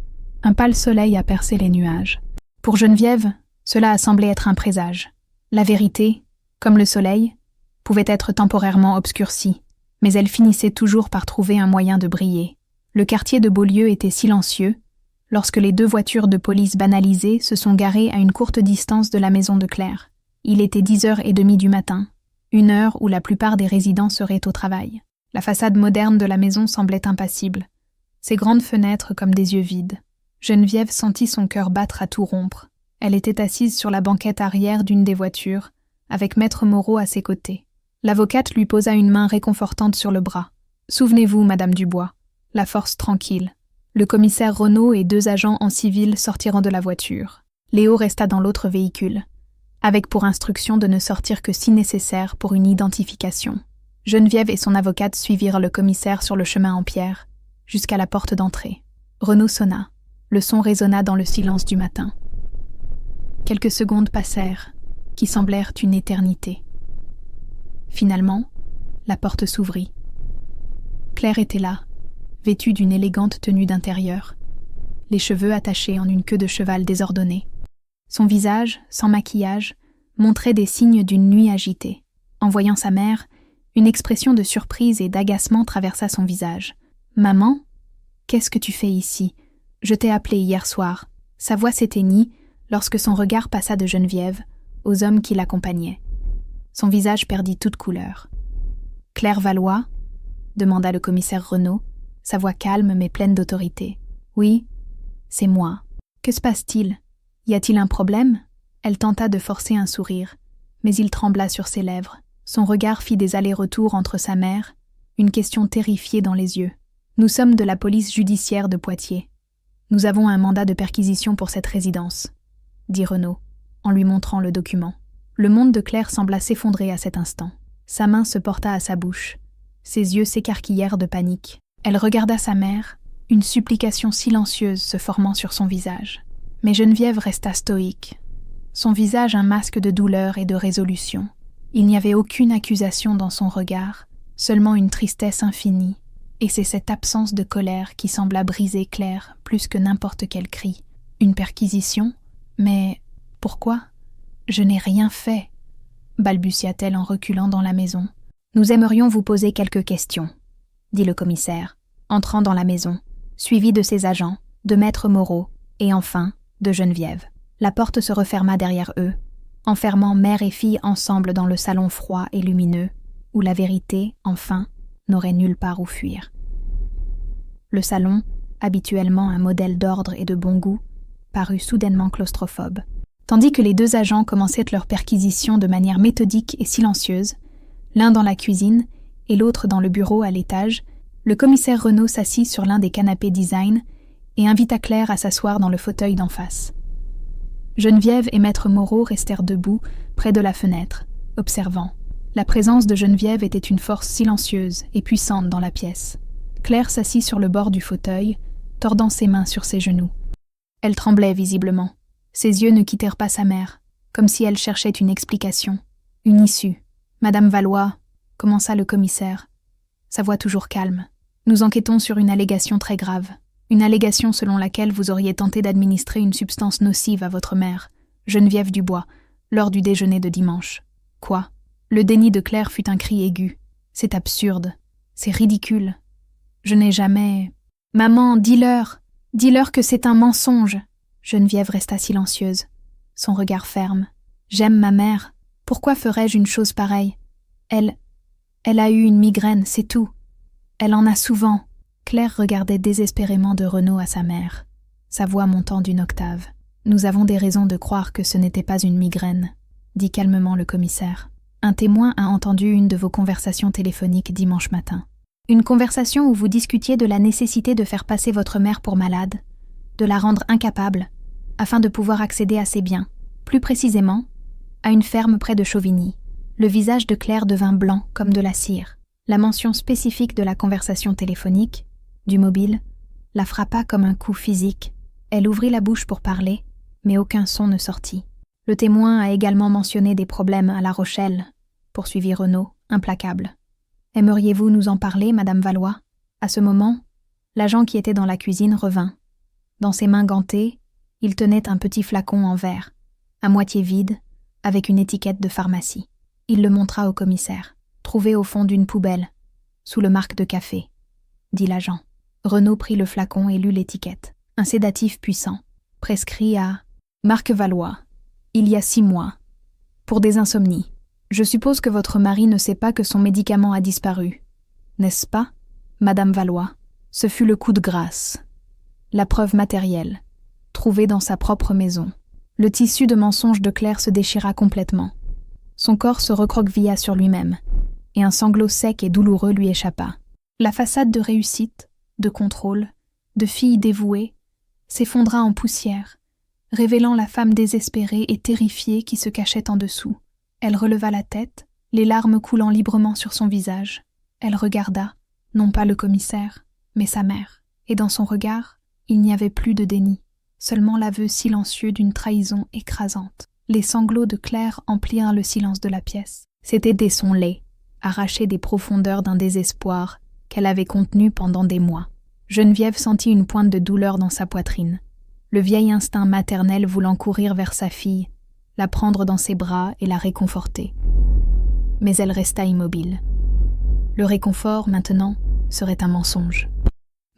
un pâle soleil a percé les nuages. Pour Geneviève, cela a semblé être un présage. La vérité, comme le soleil, pouvait être temporairement obscurcie, mais elle finissait toujours par trouver un moyen de briller. Le quartier de Beaulieu était silencieux lorsque les 2 voitures de police banalisées se sont garées à une courte distance de la maison de Claire. Il était 10h30 du matin, une heure où la plupart des résidents seraient au travail. La façade moderne de la maison semblait impassible, ses grandes fenêtres comme des yeux vides. Geneviève sentit son cœur battre à tout rompre. Elle était assise sur la banquette arrière d'une des voitures, avec maître Moreau à ses côtés. L'avocate lui posa une main réconfortante sur le bras. « Souvenez-vous, madame Dubois, la force tranquille. » Le commissaire Renaud et 2 agents en civil sortiront de la voiture. Léo resta dans l'autre véhicule, avec pour instruction de ne sortir que si nécessaire pour une identification. Geneviève et son avocate suivirent le commissaire sur le chemin en pierre, jusqu'à la porte d'entrée. Renaud sonna. Le son résonna dans le silence du matin. Quelques secondes passèrent, qui semblèrent une éternité. Finalement, la porte s'ouvrit. Claire était là, vêtue d'une élégante tenue d'intérieur, les cheveux attachés en une queue de cheval désordonnée. Son visage, sans maquillage, montrait des signes d'une nuit agitée. En voyant sa mère, une expression de surprise et d'agacement traversa son visage. « Maman, qu'est-ce que tu fais ici ? Je t'ai appelée hier soir. » Sa voix s'éteignit lorsque son regard passa de Geneviève aux hommes qui l'accompagnaient. Son visage perdit toute couleur. « Claire Valois ?» demanda le commissaire Renaud, sa voix calme mais pleine d'autorité. « Oui, c'est moi. Que se passe-t-il ? Y a-t-il un problème ?» Elle tenta de forcer un sourire, mais il trembla sur ses lèvres. Son regard fit des allers-retours entre sa mère, une question terrifiée dans les yeux. « Nous sommes de la police judiciaire de Poitiers. Nous avons un mandat de perquisition pour cette résidence, » dit Renaud, en lui montrant le document. Le monde de Claire sembla s'effondrer à cet instant. Sa main se porta à sa bouche. Ses yeux s'écarquillèrent de panique. Elle regarda sa mère, une supplication silencieuse se formant sur son visage. Mais Geneviève resta stoïque. Son visage un masque de douleur et de résolution. Il n'y avait aucune accusation dans son regard, seulement une tristesse infinie. Et c'est cette absence de colère qui sembla briser Claire plus que n'importe quel cri. Une perquisition ? Mais pourquoi ? Je n'ai rien fait, balbutia-t-elle en reculant dans la maison. Nous aimerions vous poser quelques questions, dit le commissaire, entrant dans la maison, suivi de ses agents, de maître Moreau et enfin de Geneviève. La porte se referma derrière eux, enfermant mère et fille ensemble dans le salon froid et lumineux, où la vérité, enfin, n'aurait nulle part où fuir. Le salon, habituellement un modèle d'ordre et de bon goût, parut soudainement claustrophobe. Tandis que les 2 agents commençaient leur perquisition de manière méthodique et silencieuse, l'un dans la cuisine et l'autre dans le bureau à l'étage, le commissaire Renaud s'assit sur l'un des canapés design et invita Claire à s'asseoir dans le fauteuil d'en face. Geneviève et maître Moreau restèrent debout près de la fenêtre, observant. La présence de Geneviève était une force silencieuse et puissante dans la pièce. Claire s'assit sur le bord du fauteuil, tordant ses mains sur ses genoux. Elle tremblait visiblement. Ses yeux ne quittèrent pas sa mère, comme si elle cherchait une explication, une issue. « Madame Valois », commença le commissaire, sa voix toujours calme. « Nous enquêtons sur une allégation très grave. Une allégation selon laquelle vous auriez tenté d'administrer une substance nocive à votre mère, Geneviève Dubois, lors du déjeuner de dimanche. » Quoi ? Le déni de Claire fut un cri aigu. « C'est absurde. C'est ridicule. Je n'ai jamais... »« Maman, dis-leur que c'est un mensonge !» Geneviève resta silencieuse, son regard ferme. « J'aime ma mère. Pourquoi ferais-je une chose pareille ? Elle a eu une migraine, c'est tout. Elle en a souvent. Claire regardait désespérément de Renaud à sa mère, sa voix montant d'une octave. « Nous avons des raisons de croire que ce n'était pas une migraine », dit calmement le commissaire. « Un témoin a entendu une de vos conversations téléphoniques dimanche matin. Une conversation où vous discutiez de la nécessité de faire passer votre mère pour malade, de la rendre incapable, afin de pouvoir accéder à ses biens, plus précisément, à une ferme près de Chauvigny. » Le visage de Claire devint blanc comme de la cire. La mention spécifique de la conversation téléphonique, du mobile, la frappa comme un coup physique. Elle ouvrit la bouche pour parler, mais aucun son ne sortit. « Le témoin a également mentionné des problèmes à La Rochelle, » poursuivit Renaud, implacable. « Aimeriez-vous nous en parler, Madame Valois ?» À ce moment, l'agent qui était dans la cuisine revint. Dans ses mains gantées, il tenait un petit flacon en verre, à moitié vide, avec une étiquette de pharmacie. Il le montra au commissaire. « Trouvé au fond d'une poubelle, sous le marque de café », dit l'agent. Renaud prit le flacon et lut l'étiquette. Un sédatif puissant, prescrit à Marc Valois, il y a 6 mois, pour des insomnies. Je suppose que votre mari ne sait pas que son médicament a disparu. N'est-ce pas, Madame Valois? Ce fut le coup de grâce. La preuve matérielle, trouvée dans sa propre maison. Le tissu de mensonge de Claire se déchira complètement. Son corps se recroquevilla sur lui-même, et un sanglot sec et douloureux lui échappa. La façade de réussite, de contrôle, de fille dévouée, s'effondra en poussière, révélant la femme désespérée et terrifiée qui se cachait en dessous. Elle releva la tête, les larmes coulant librement sur son visage. Elle regarda, non pas le commissaire, mais sa mère, et dans son regard, il n'y avait plus de déni, seulement l'aveu silencieux d'une trahison écrasante. Les sanglots de Claire emplirent le silence de la pièce. C'étaient des sons laids, arrachés des profondeurs d'un désespoir qu'elle avait contenu pendant des mois. Geneviève sentit une pointe de douleur dans sa poitrine, le vieil instinct maternel voulant courir vers sa fille, la prendre dans ses bras et la réconforter. Mais elle resta immobile. Le réconfort, maintenant, serait un mensonge.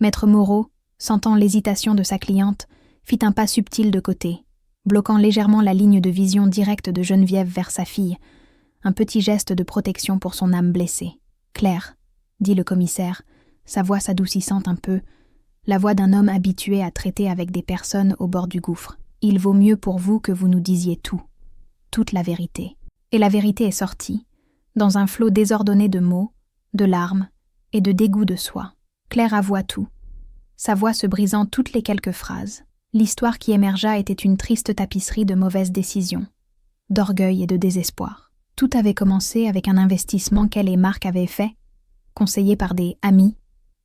Maître Moreau, sentant l'hésitation de sa cliente, fit un pas subtil de côté, bloquant légèrement la ligne de vision directe de Geneviève vers sa fille, un petit geste de protection pour son âme blessée. « Claire », dit le commissaire, sa voix s'adoucissant un peu, la voix d'un homme habitué à traiter avec des personnes au bord du gouffre. « Il vaut mieux pour vous que vous nous disiez tout, toute la vérité. » Et la vérité est sortie, dans un flot désordonné de mots, de larmes et de dégoût de soi. Claire avoua tout, sa voix se brisant toutes les quelques phrases. L'histoire qui émergea était une triste tapisserie de mauvaises décisions, d'orgueil et de désespoir. Tout avait commencé avec un investissement qu'elle et Marc avaient fait, conseillé par des amis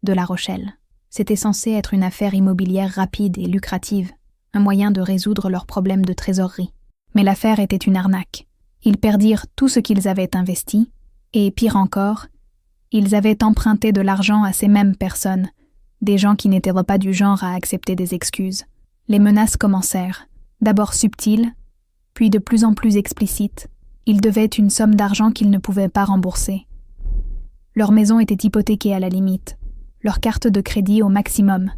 de La Rochelle. C'était censé être une affaire immobilière rapide et lucrative, un moyen de résoudre leurs problèmes de trésorerie. Mais l'affaire était une arnaque. Ils perdirent tout ce qu'ils avaient investi, et pire encore, ils avaient emprunté de l'argent à ces mêmes personnes, des gens qui n'étaient pas du genre à accepter des excuses. Les menaces commencèrent, d'abord subtiles, puis de plus en plus explicites. Ils devaient une somme d'argent qu'ils ne pouvaient pas rembourser. Leur maison était hypothéquée à la limite, leur carte de crédit au maximum.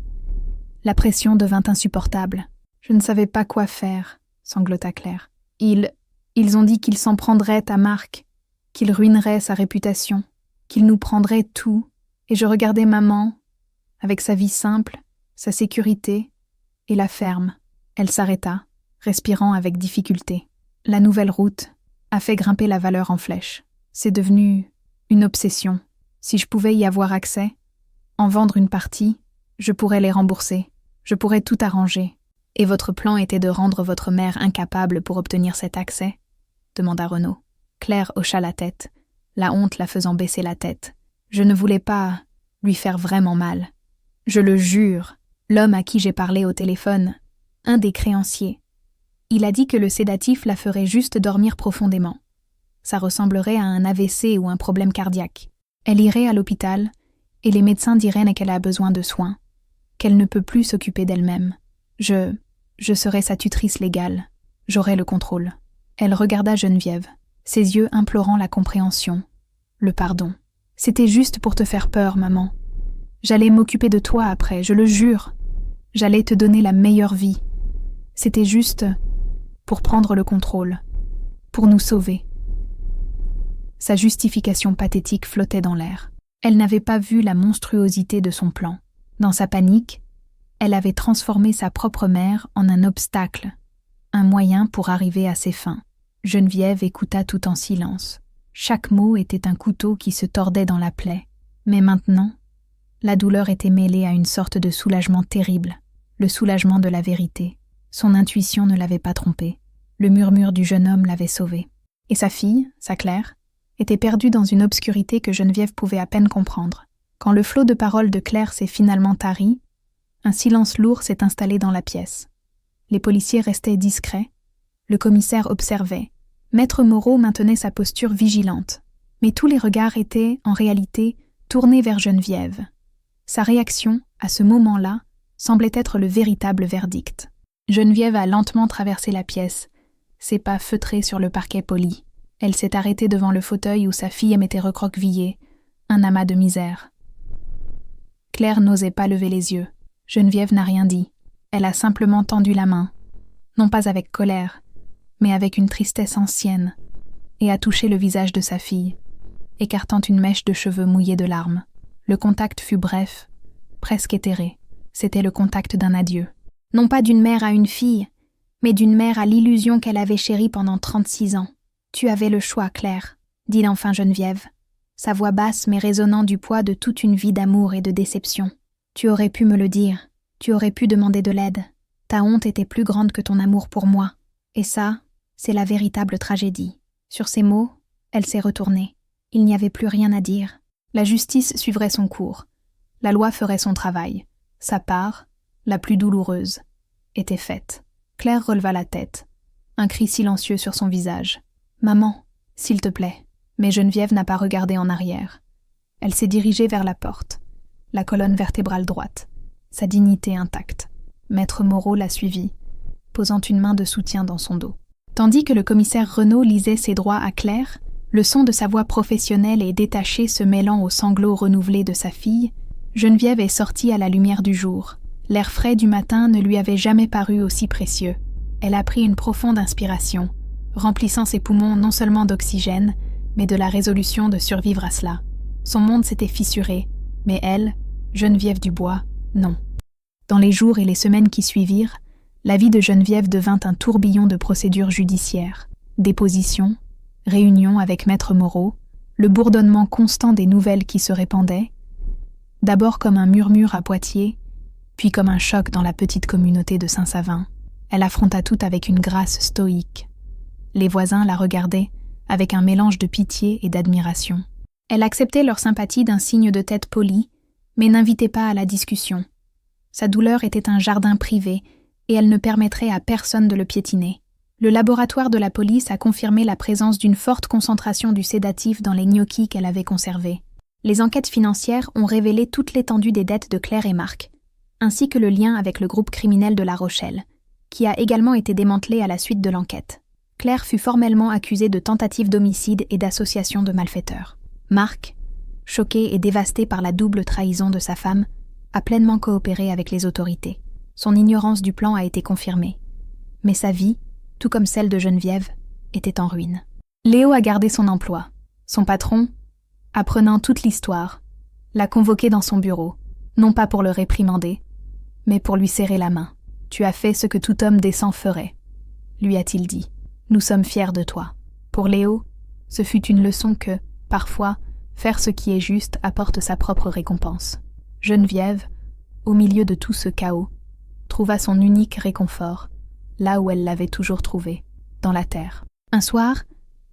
La pression devint insupportable. « Je ne savais pas quoi faire », sanglota Claire. « Ils ont dit qu'ils s'en prendraient à Marc, qu'ils ruineraient sa réputation, qu'ils nous prendraient tout, et je regardais maman, avec sa vie simple, sa sécurité, et la ferme. » Elle s'arrêta, respirant avec difficulté. La nouvelle route a fait grimper la valeur en flèche. C'est devenu une obsession. Si je pouvais y avoir accès, en vendre une partie, je pourrais les rembourser. Je pourrais tout arranger. Et votre plan était de rendre votre mère incapable pour obtenir cet accès ? Demanda Renaud. Claire hocha la tête, la honte la faisant baisser la tête. Je ne voulais pas lui faire vraiment mal. Je le jure, l'homme à qui j'ai parlé au téléphone, un des créanciers, il a dit que le sédatif la ferait juste dormir profondément. Ça ressemblerait à un AVC ou un problème cardiaque. Elle irait à l'hôpital et les médecins diraient qu'elle a besoin de soins, qu'elle ne peut plus s'occuper d'elle-même. Je serai sa tutrice légale. J'aurai le contrôle. Elle regarda Geneviève, ses yeux implorant la compréhension, le pardon. C'était juste pour te faire peur, maman. J'allais m'occuper de toi après, je le jure. J'allais te donner la meilleure vie. C'était juste pour prendre le contrôle, pour nous sauver. Sa justification pathétique flottait dans l'air. Elle n'avait pas vu la monstruosité de son plan. Dans sa panique, elle avait transformé sa propre mère en un obstacle, un moyen pour arriver à ses fins. Geneviève écouta tout en silence. Chaque mot était un couteau qui se tordait dans la plaie. Mais maintenant, la douleur était mêlée à une sorte de soulagement terrible, le soulagement de la vérité. Son intuition ne l'avait pas trompée. Le murmure du jeune homme l'avait sauvée. Et sa fille, sa Claire, était perdue dans une obscurité que Geneviève pouvait à peine comprendre. Quand le flot de paroles de Claire s'est finalement tari, un silence lourd s'est installé dans la pièce. Les policiers restaient discrets. Le commissaire observait. Maître Moreau maintenait sa posture vigilante. Mais tous les regards étaient, en réalité, tournés vers Geneviève. Sa réaction, à ce moment-là, semblait être le véritable verdict. Geneviève a lentement traversé la pièce, ses pas feutrés sur le parquet poli. Elle s'est arrêtée devant le fauteuil où sa fille m'était recroquevillée, un amas de misère. Claire n'osait pas lever les yeux. Geneviève n'a rien dit. Elle a simplement tendu la main, non pas avec colère, mais avec une tristesse ancienne, et a touché le visage de sa fille, écartant une mèche de cheveux mouillés de larmes. Le contact fut bref, presque éthéré. C'était le contact d'un adieu. Non pas d'une mère à une fille, mais d'une mère à l'illusion qu'elle avait chérie pendant 36 ans. « Tu avais le choix, Claire, » dit enfin Geneviève, sa voix basse mais résonnant du poids de toute une vie d'amour et de déception. « Tu aurais pu me le dire, tu aurais pu demander de l'aide. Ta honte était plus grande que ton amour pour moi. Et ça, c'est la véritable tragédie. » Sur ces mots, elle s'est retournée. Il n'y avait plus rien à dire. La justice suivrait son cours. La loi ferait son travail. Sa part, la plus douloureuse, était faite. Claire releva la tête. Un cri silencieux sur son visage. « Maman, s'il te plaît. » Mais Geneviève n'a pas regardé en arrière. Elle s'est dirigée vers la porte, la colonne vertébrale droite, sa dignité intacte. Maître Moreau l'a suivie, posant une main de soutien dans son dos. Tandis que le commissaire Renaud lisait ses droits à Claire, le son de sa voix professionnelle et détachée se mêlant aux sanglots renouvelés de sa fille, Geneviève est sortie à la lumière du jour. L'air frais du matin ne lui avait jamais paru aussi précieux. Elle a pris une profonde inspiration, remplissant ses poumons non seulement d'oxygène, mais de la résolution de survivre à cela. Son monde s'était fissuré, mais elle, Geneviève Dubois, non. Dans les jours et les semaines qui suivirent, la vie de Geneviève devint un tourbillon de procédures judiciaires, dépositions, réunions avec Maître Moreau, le bourdonnement constant des nouvelles qui se répandaient, d'abord comme un murmure à Poitiers, puis comme un choc dans la petite communauté de Saint-Savin. Elle affronta tout avec une grâce stoïque. Les voisins la regardaient avec un mélange de pitié et d'admiration. Elle acceptait leur sympathie d'un signe de tête poli, mais n'invitait pas à la discussion. Sa douleur était un jardin privé, et elle ne permettrait à personne de le piétiner. Le laboratoire de la police a confirmé la présence d'une forte concentration du sédatif dans les gnocchis qu'elle avait conservés. Les enquêtes financières ont révélé toute l'étendue des dettes de Claire et Marc, ainsi que le lien avec le groupe criminel de La Rochelle, qui a également été démantelé à la suite de l'enquête. Claire fut formellement accusée de tentative d'homicide et d'association de malfaiteurs. Marc, choqué et dévasté par la double trahison de sa femme, a pleinement coopéré avec les autorités. Son ignorance du plan a été confirmée. Mais sa vie, tout comme celle de Geneviève, était en ruine. Léo a gardé son emploi. Son patron, apprenant toute l'histoire, l'a convoqué dans son bureau, non pas pour le réprimander, mais pour lui serrer la main. « Tu as fait ce que tout homme décent ferait », lui a-t-il dit. « Nous sommes fiers de toi. » Pour Léo, ce fut une leçon que, parfois, faire ce qui est juste apporte sa propre récompense. Geneviève, au milieu de tout ce chaos, trouva son unique réconfort, là où elle l'avait toujours trouvé, dans la terre. Un soir,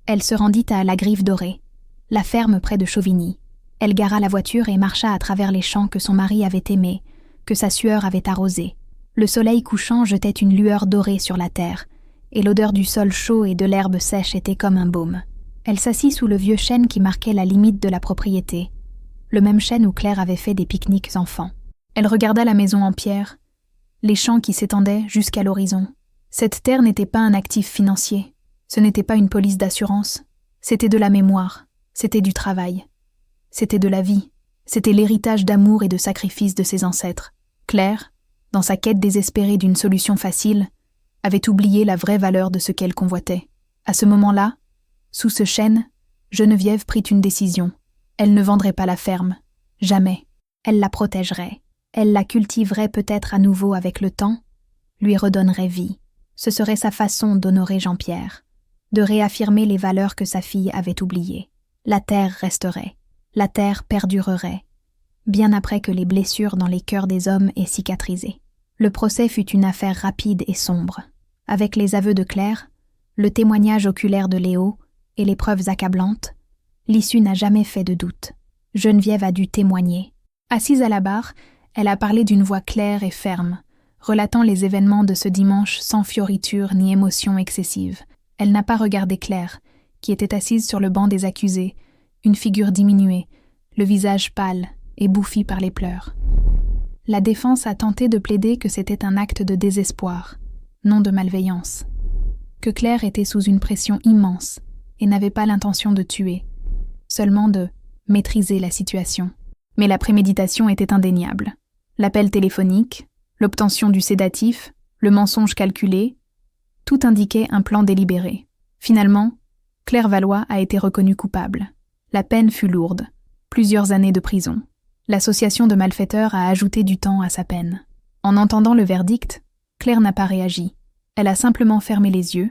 elle se rendit à la Griffe Dorée, la ferme près de Chauvigny. Elle gara la voiture et marcha à travers les champs que son mari avait aimés, que sa sueur avait arrosés. Le soleil couchant jetait une lueur dorée sur la terre, et l'odeur du sol chaud et de l'herbe sèche était comme un baume. Elle s'assit sous le vieux chêne qui marquait la limite de la propriété, le même chêne où Claire avait fait des pique-niques enfants. Elle regarda la maison en pierre, les champs qui s'étendaient jusqu'à l'horizon. Cette terre n'était pas un actif financier, ce n'était pas une police d'assurance, c'était de la mémoire, c'était du travail, c'était de la vie, c'était l'héritage d'amour et de sacrifice de ses ancêtres. Claire, dans sa quête désespérée d'une solution facile, avait oublié la vraie valeur de ce qu'elle convoitait. À ce moment-là, sous ce chêne, Geneviève prit une décision. Elle ne vendrait pas la ferme. Jamais. Elle la protégerait. Elle la cultiverait peut-être à nouveau avec le temps, lui redonnerait vie. Ce serait sa façon d'honorer Jean-Pierre, de réaffirmer les valeurs que sa fille avait oubliées. La terre resterait, la terre perdurerait, bien après que les blessures dans les cœurs des hommes aient cicatrisé. Le procès fut une affaire rapide et sombre. Avec les aveux de Claire, le témoignage oculaire de Léo et les preuves accablantes, l'issue n'a jamais fait de doute. Geneviève a dû témoigner. Assise à la barre, elle a parlé d'une voix claire et ferme, relatant les événements de ce dimanche sans fioriture ni émotion excessive. Elle n'a pas regardé Claire, qui était assise sur le banc des accusés, une figure diminuée, le visage pâle et bouffi par les pleurs. La défense a tenté de plaider que c'était un acte de désespoir, non de malveillance, que Claire était sous une pression immense et n'avait pas l'intention de tuer, seulement de maîtriser la situation. Mais la préméditation était indéniable. L'appel téléphonique, l'obtention du sédatif, le mensonge calculé, tout indiquait un plan délibéré. Finalement, Claire Valois a été reconnue coupable. La peine fut lourde, plusieurs années de prison. L'association de malfaiteurs a ajouté du temps à sa peine. En entendant le verdict, Claire n'a pas réagi. Elle a simplement fermé les yeux,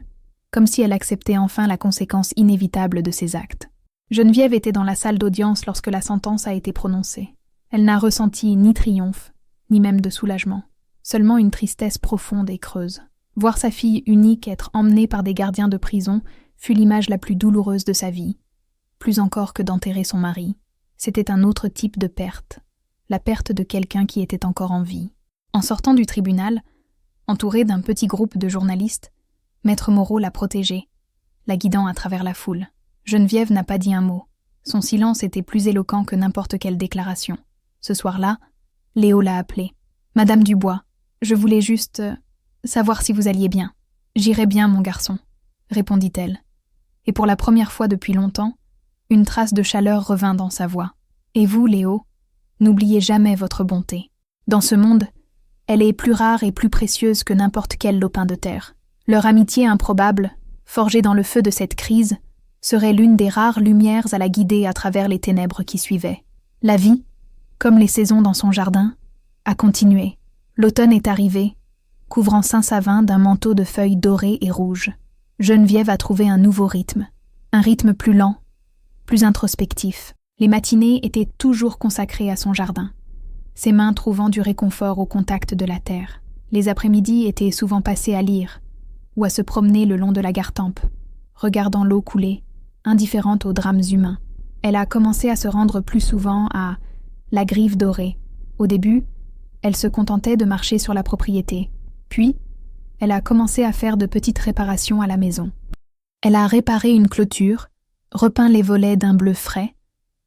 comme si elle acceptait enfin la conséquence inévitable de ses actes. Geneviève était dans la salle d'audience lorsque la sentence a été prononcée. Elle n'a ressenti ni triomphe, ni même de soulagement, seulement une tristesse profonde et creuse. Voir sa fille unique être emmenée par des gardiens de prison fut l'image la plus douloureuse de sa vie, plus encore que d'enterrer son mari. C'était un autre type de perte, la perte de quelqu'un qui était encore en vie. En sortant du tribunal, entourée d'un petit groupe de journalistes, Maître Moreau l'a protégée, la guidant à travers la foule. Geneviève n'a pas dit un mot. Son silence était plus éloquent que n'importe quelle déclaration. Ce soir-là, Léo l'a appelée. « Madame Dubois, je voulais juste savoir si vous alliez bien. »« J'irai bien, mon garçon, » répondit-elle. Et pour la première fois depuis longtemps, une trace de chaleur revint dans sa voix. « Et vous, Léo, n'oubliez jamais votre bonté. Dans ce monde, elle est plus rare et plus précieuse que n'importe quel lopin de terre. Leur amitié improbable, forgée dans le feu de cette crise, serait l'une des rares lumières à la guider à travers les ténèbres qui suivaient. La vie, comme les saisons dans son jardin, a continué. L'automne est arrivé, couvrant Saint-Savin d'un manteau de feuilles dorées et rouges. Geneviève a trouvé un nouveau rythme, un rythme plus lent, plus introspectif. Les matinées étaient toujours consacrées à son jardin, ses mains trouvant du réconfort au contact de la terre. Les après-midi étaient souvent passés à lire, ou à se promener le long de la Gartempe, regardant l'eau couler, indifférente aux drames humains. Elle a commencé à se rendre plus souvent à la Grive Dorée. Au début, elle se contentait de marcher sur la propriété. Puis, elle a commencé à faire de petites réparations à la maison. Elle a réparé une clôture, repeint les volets d'un bleu frais,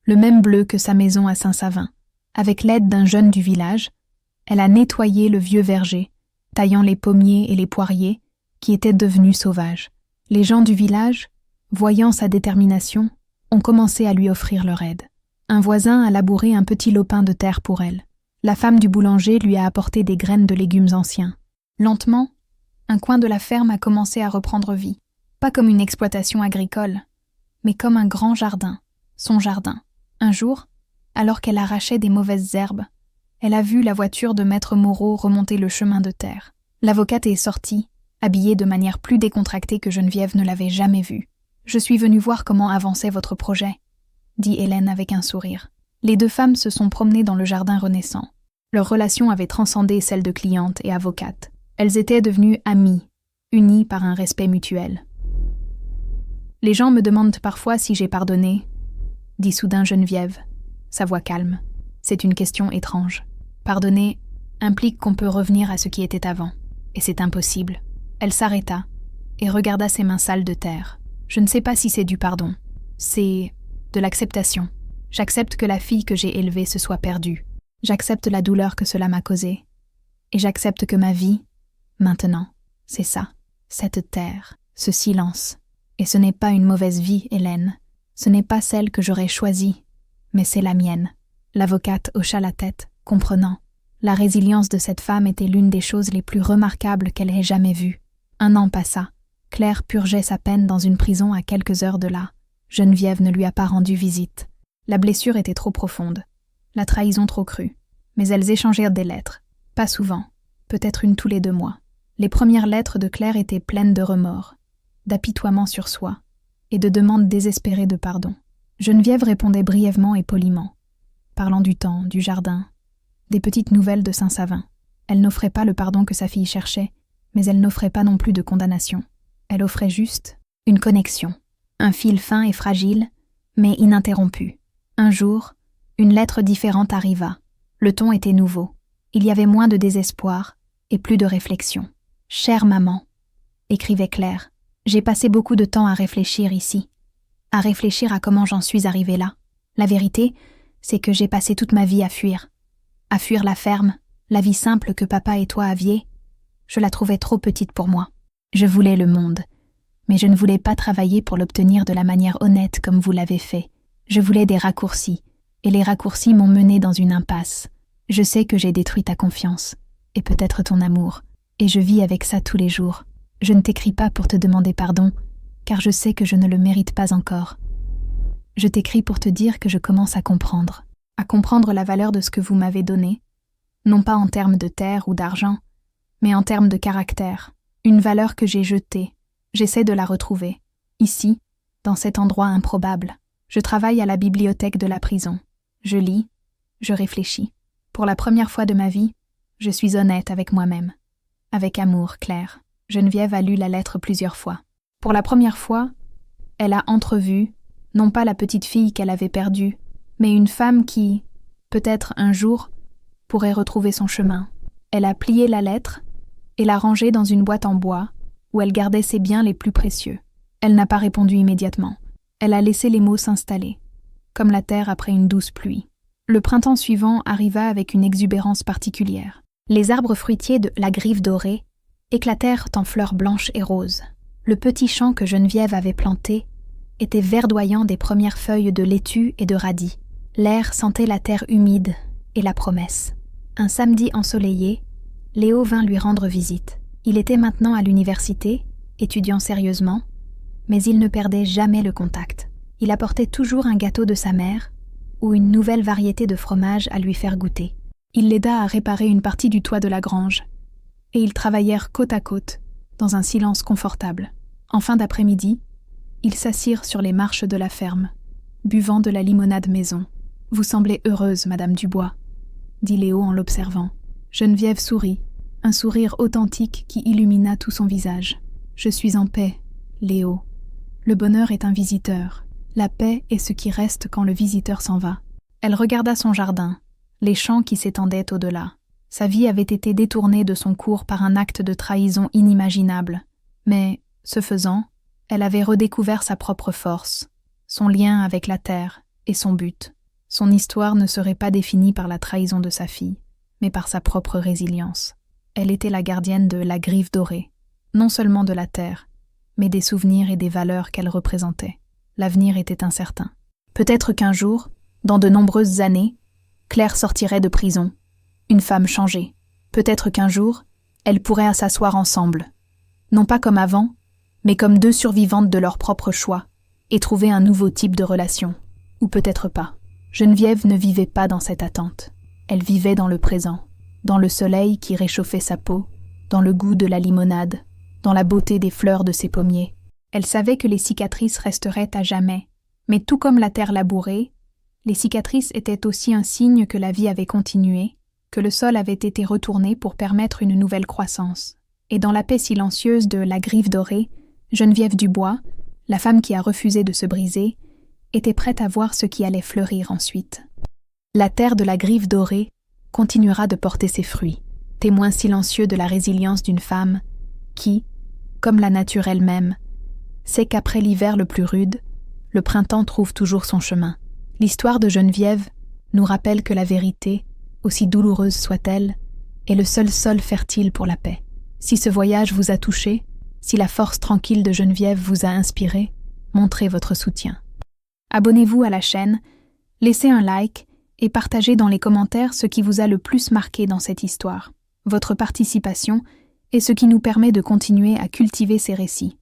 le même bleu que sa maison à Saint-Savin. Avec l'aide d'un jeune du village, elle a nettoyé le vieux verger, taillant les pommiers et les poiriers qui étaient devenus sauvages. Les gens du village, voyant sa détermination, ont commencé à lui offrir leur aide. Un voisin a labouré un petit lopin de terre pour elle. La femme du boulanger lui a apporté des graines de légumes anciens. Lentement, un coin de la ferme a commencé à reprendre vie. Pas comme une exploitation agricole, mais comme un grand jardin, son jardin. Un jour, alors qu'elle arrachait des mauvaises herbes, elle a vu la voiture de Maître Moreau remonter le chemin de terre. L'avocate est sortie, habillée de manière plus décontractée que Geneviève ne l'avait jamais vue. « Je suis venue voir comment avançait votre projet », dit Hélène avec un sourire. Les deux femmes se sont promenées dans le jardin renaissant. Leur relation avait transcendé celle de cliente et avocate. Elles étaient devenues amies, unies par un respect mutuel. « Les gens me demandent parfois si j'ai pardonné », dit soudain Geneviève, sa voix calme. C'est une question étrange. Pardonner implique qu'on peut revenir à ce qui était avant, et c'est impossible. Elle s'arrêta et regarda ses mains sales de terre. Je ne sais pas si c'est du pardon. C'est de l'acceptation. J'accepte que la fille que j'ai élevée se soit perdue. J'accepte la douleur que cela m'a causée. Et j'accepte que ma vie, maintenant, c'est ça, cette terre, ce silence. Et ce n'est pas une mauvaise vie, Hélène. Ce n'est pas celle que j'aurais choisie, mais c'est la mienne. L'avocate hocha la tête, comprenant. La résilience de cette femme était l'une des choses les plus remarquables qu'elle ait jamais vues. 1 an passa. Claire purgeait sa peine dans une prison à quelques heures de là. Geneviève ne lui a pas rendu visite. La blessure était trop profonde, la trahison trop crue. Mais elles échangèrent des lettres. Pas souvent, peut-être une tous les 2 mois. Les premières lettres de Claire étaient pleines de remords, d'apitoiement sur soi et de demandes désespérées de pardon. Geneviève répondait brièvement et poliment, parlant du temps, du jardin, des petites nouvelles de Saint-Savin. Elle n'offrait pas le pardon que sa fille cherchait, mais elle n'offrait pas non plus de condamnation. Elle offrait juste une connexion, un fil fin et fragile, mais ininterrompu. Un jour, une lettre différente arriva. Le ton était nouveau. Il y avait moins de désespoir et plus de réflexion. « Chère maman », écrivait Claire, « j'ai passé beaucoup de temps à réfléchir ici, à réfléchir à comment j'en suis arrivée là. La vérité, c'est que j'ai passé toute ma vie à fuir la ferme, la vie simple que papa et toi aviez. Je la trouvais trop petite pour moi. Je voulais le monde, mais je ne voulais pas travailler pour l'obtenir de la manière honnête comme vous l'avez fait. Je voulais des raccourcis, et les raccourcis m'ont menée dans une impasse. Je sais que j'ai détruit ta confiance, et peut-être ton amour, et je vis avec ça tous les jours. Je ne t'écris pas pour te demander pardon, car je sais que je ne le mérite pas encore. Je t'écris pour te dire que je commence à comprendre la valeur de ce que vous m'avez donné, non pas en termes de terre ou d'argent, mais en termes de caractère, une valeur que j'ai jetée. J'essaie de la retrouver, ici, dans cet endroit improbable. Je travaille à la bibliothèque de la prison. Je lis, je réfléchis. Pour la première fois de ma vie, je suis honnête avec moi-même. Avec amour, Claire. Geneviève a lu la lettre plusieurs fois. Pour la première fois, elle a entrevu, non pas la petite fille qu'elle avait perdue, mais une femme qui, peut-être un jour, pourrait retrouver son chemin. Elle a plié la lettre et l'a rangée dans une boîte en bois où elle gardait ses biens les plus précieux. Elle n'a pas répondu immédiatement. Elle a laissé les mots s'installer, comme la terre après une douce pluie. Le printemps suivant arriva avec une exubérance particulière. Les arbres fruitiers de la Grive Dorée éclatèrent en fleurs blanches et roses. Le petit champ que Geneviève avait planté était verdoyant des premières feuilles de laitue et de radis. L'air sentait la terre humide et la promesse. Un samedi ensoleillé, Léo vint lui rendre visite. Il était maintenant à l'université, étudiant sérieusement, mais il ne perdait jamais le contact. Il apportait toujours un gâteau de sa mère ou une nouvelle variété de fromage à lui faire goûter. Il l'aida à réparer une partie du toit de la grange, et ils travaillèrent côte à côte, dans un silence confortable. En fin d'après-midi, ils s'assirent sur les marches de la ferme, buvant de la limonade maison. « Vous semblez heureuse, Madame Dubois », dit Léo en l'observant. Geneviève sourit, un sourire authentique qui illumina tout son visage. « Je suis en paix, Léo. Le bonheur est un visiteur. La paix est ce qui reste quand le visiteur s'en va. » Elle regarda son jardin, les champs qui s'étendaient au-delà. Sa vie avait été détournée de son cours par un acte de trahison inimaginable. Mais, ce faisant, elle avait redécouvert sa propre force, son lien avec la terre et son but. Son histoire ne serait pas définie par la trahison de sa fille, mais par sa propre résilience. Elle était la gardienne de la Grive Dorée, non seulement de la terre, mais des souvenirs et des valeurs qu'elle représentait. L'avenir était incertain. Peut-être qu'un jour, dans de nombreuses années, Claire sortirait de prison, une femme changée. Peut-être qu'un jour, elles pourraient s'asseoir ensemble, non pas comme avant, mais comme 2 survivantes de leur propre choix, et trouver un nouveau type de relation. Ou peut-être pas. Geneviève ne vivait pas dans cette attente. Elle vivait dans le présent, dans le soleil qui réchauffait sa peau, dans le goût de la limonade, dans la beauté des fleurs de ses pommiers. Elle savait que les cicatrices resteraient à jamais, mais tout comme la terre labourée, les cicatrices étaient aussi un signe que la vie avait continué, que le sol avait été retourné pour permettre une nouvelle croissance. Et dans la paix silencieuse de la Grive Dorée, Geneviève Dubois, la femme qui a refusé de se briser, était prête à voir ce qui allait fleurir ensuite. La terre de la Grive Dorée continuera de porter ses fruits, témoin silencieux de la résilience d'une femme qui, comme la nature elle-même, sait qu'après l'hiver le plus rude, le printemps trouve toujours son chemin. L'histoire de Geneviève nous rappelle que la vérité, aussi douloureuse soit-elle, est le seul sol fertile pour la paix. Si ce voyage vous a touché, si la force tranquille de Geneviève vous a inspiré, montrez votre soutien. Abonnez-vous à la chaîne, laissez un like et partagez dans les commentaires ce qui vous a le plus marqué dans cette histoire. Votre participation est ce qui nous permet de continuer à cultiver ces récits.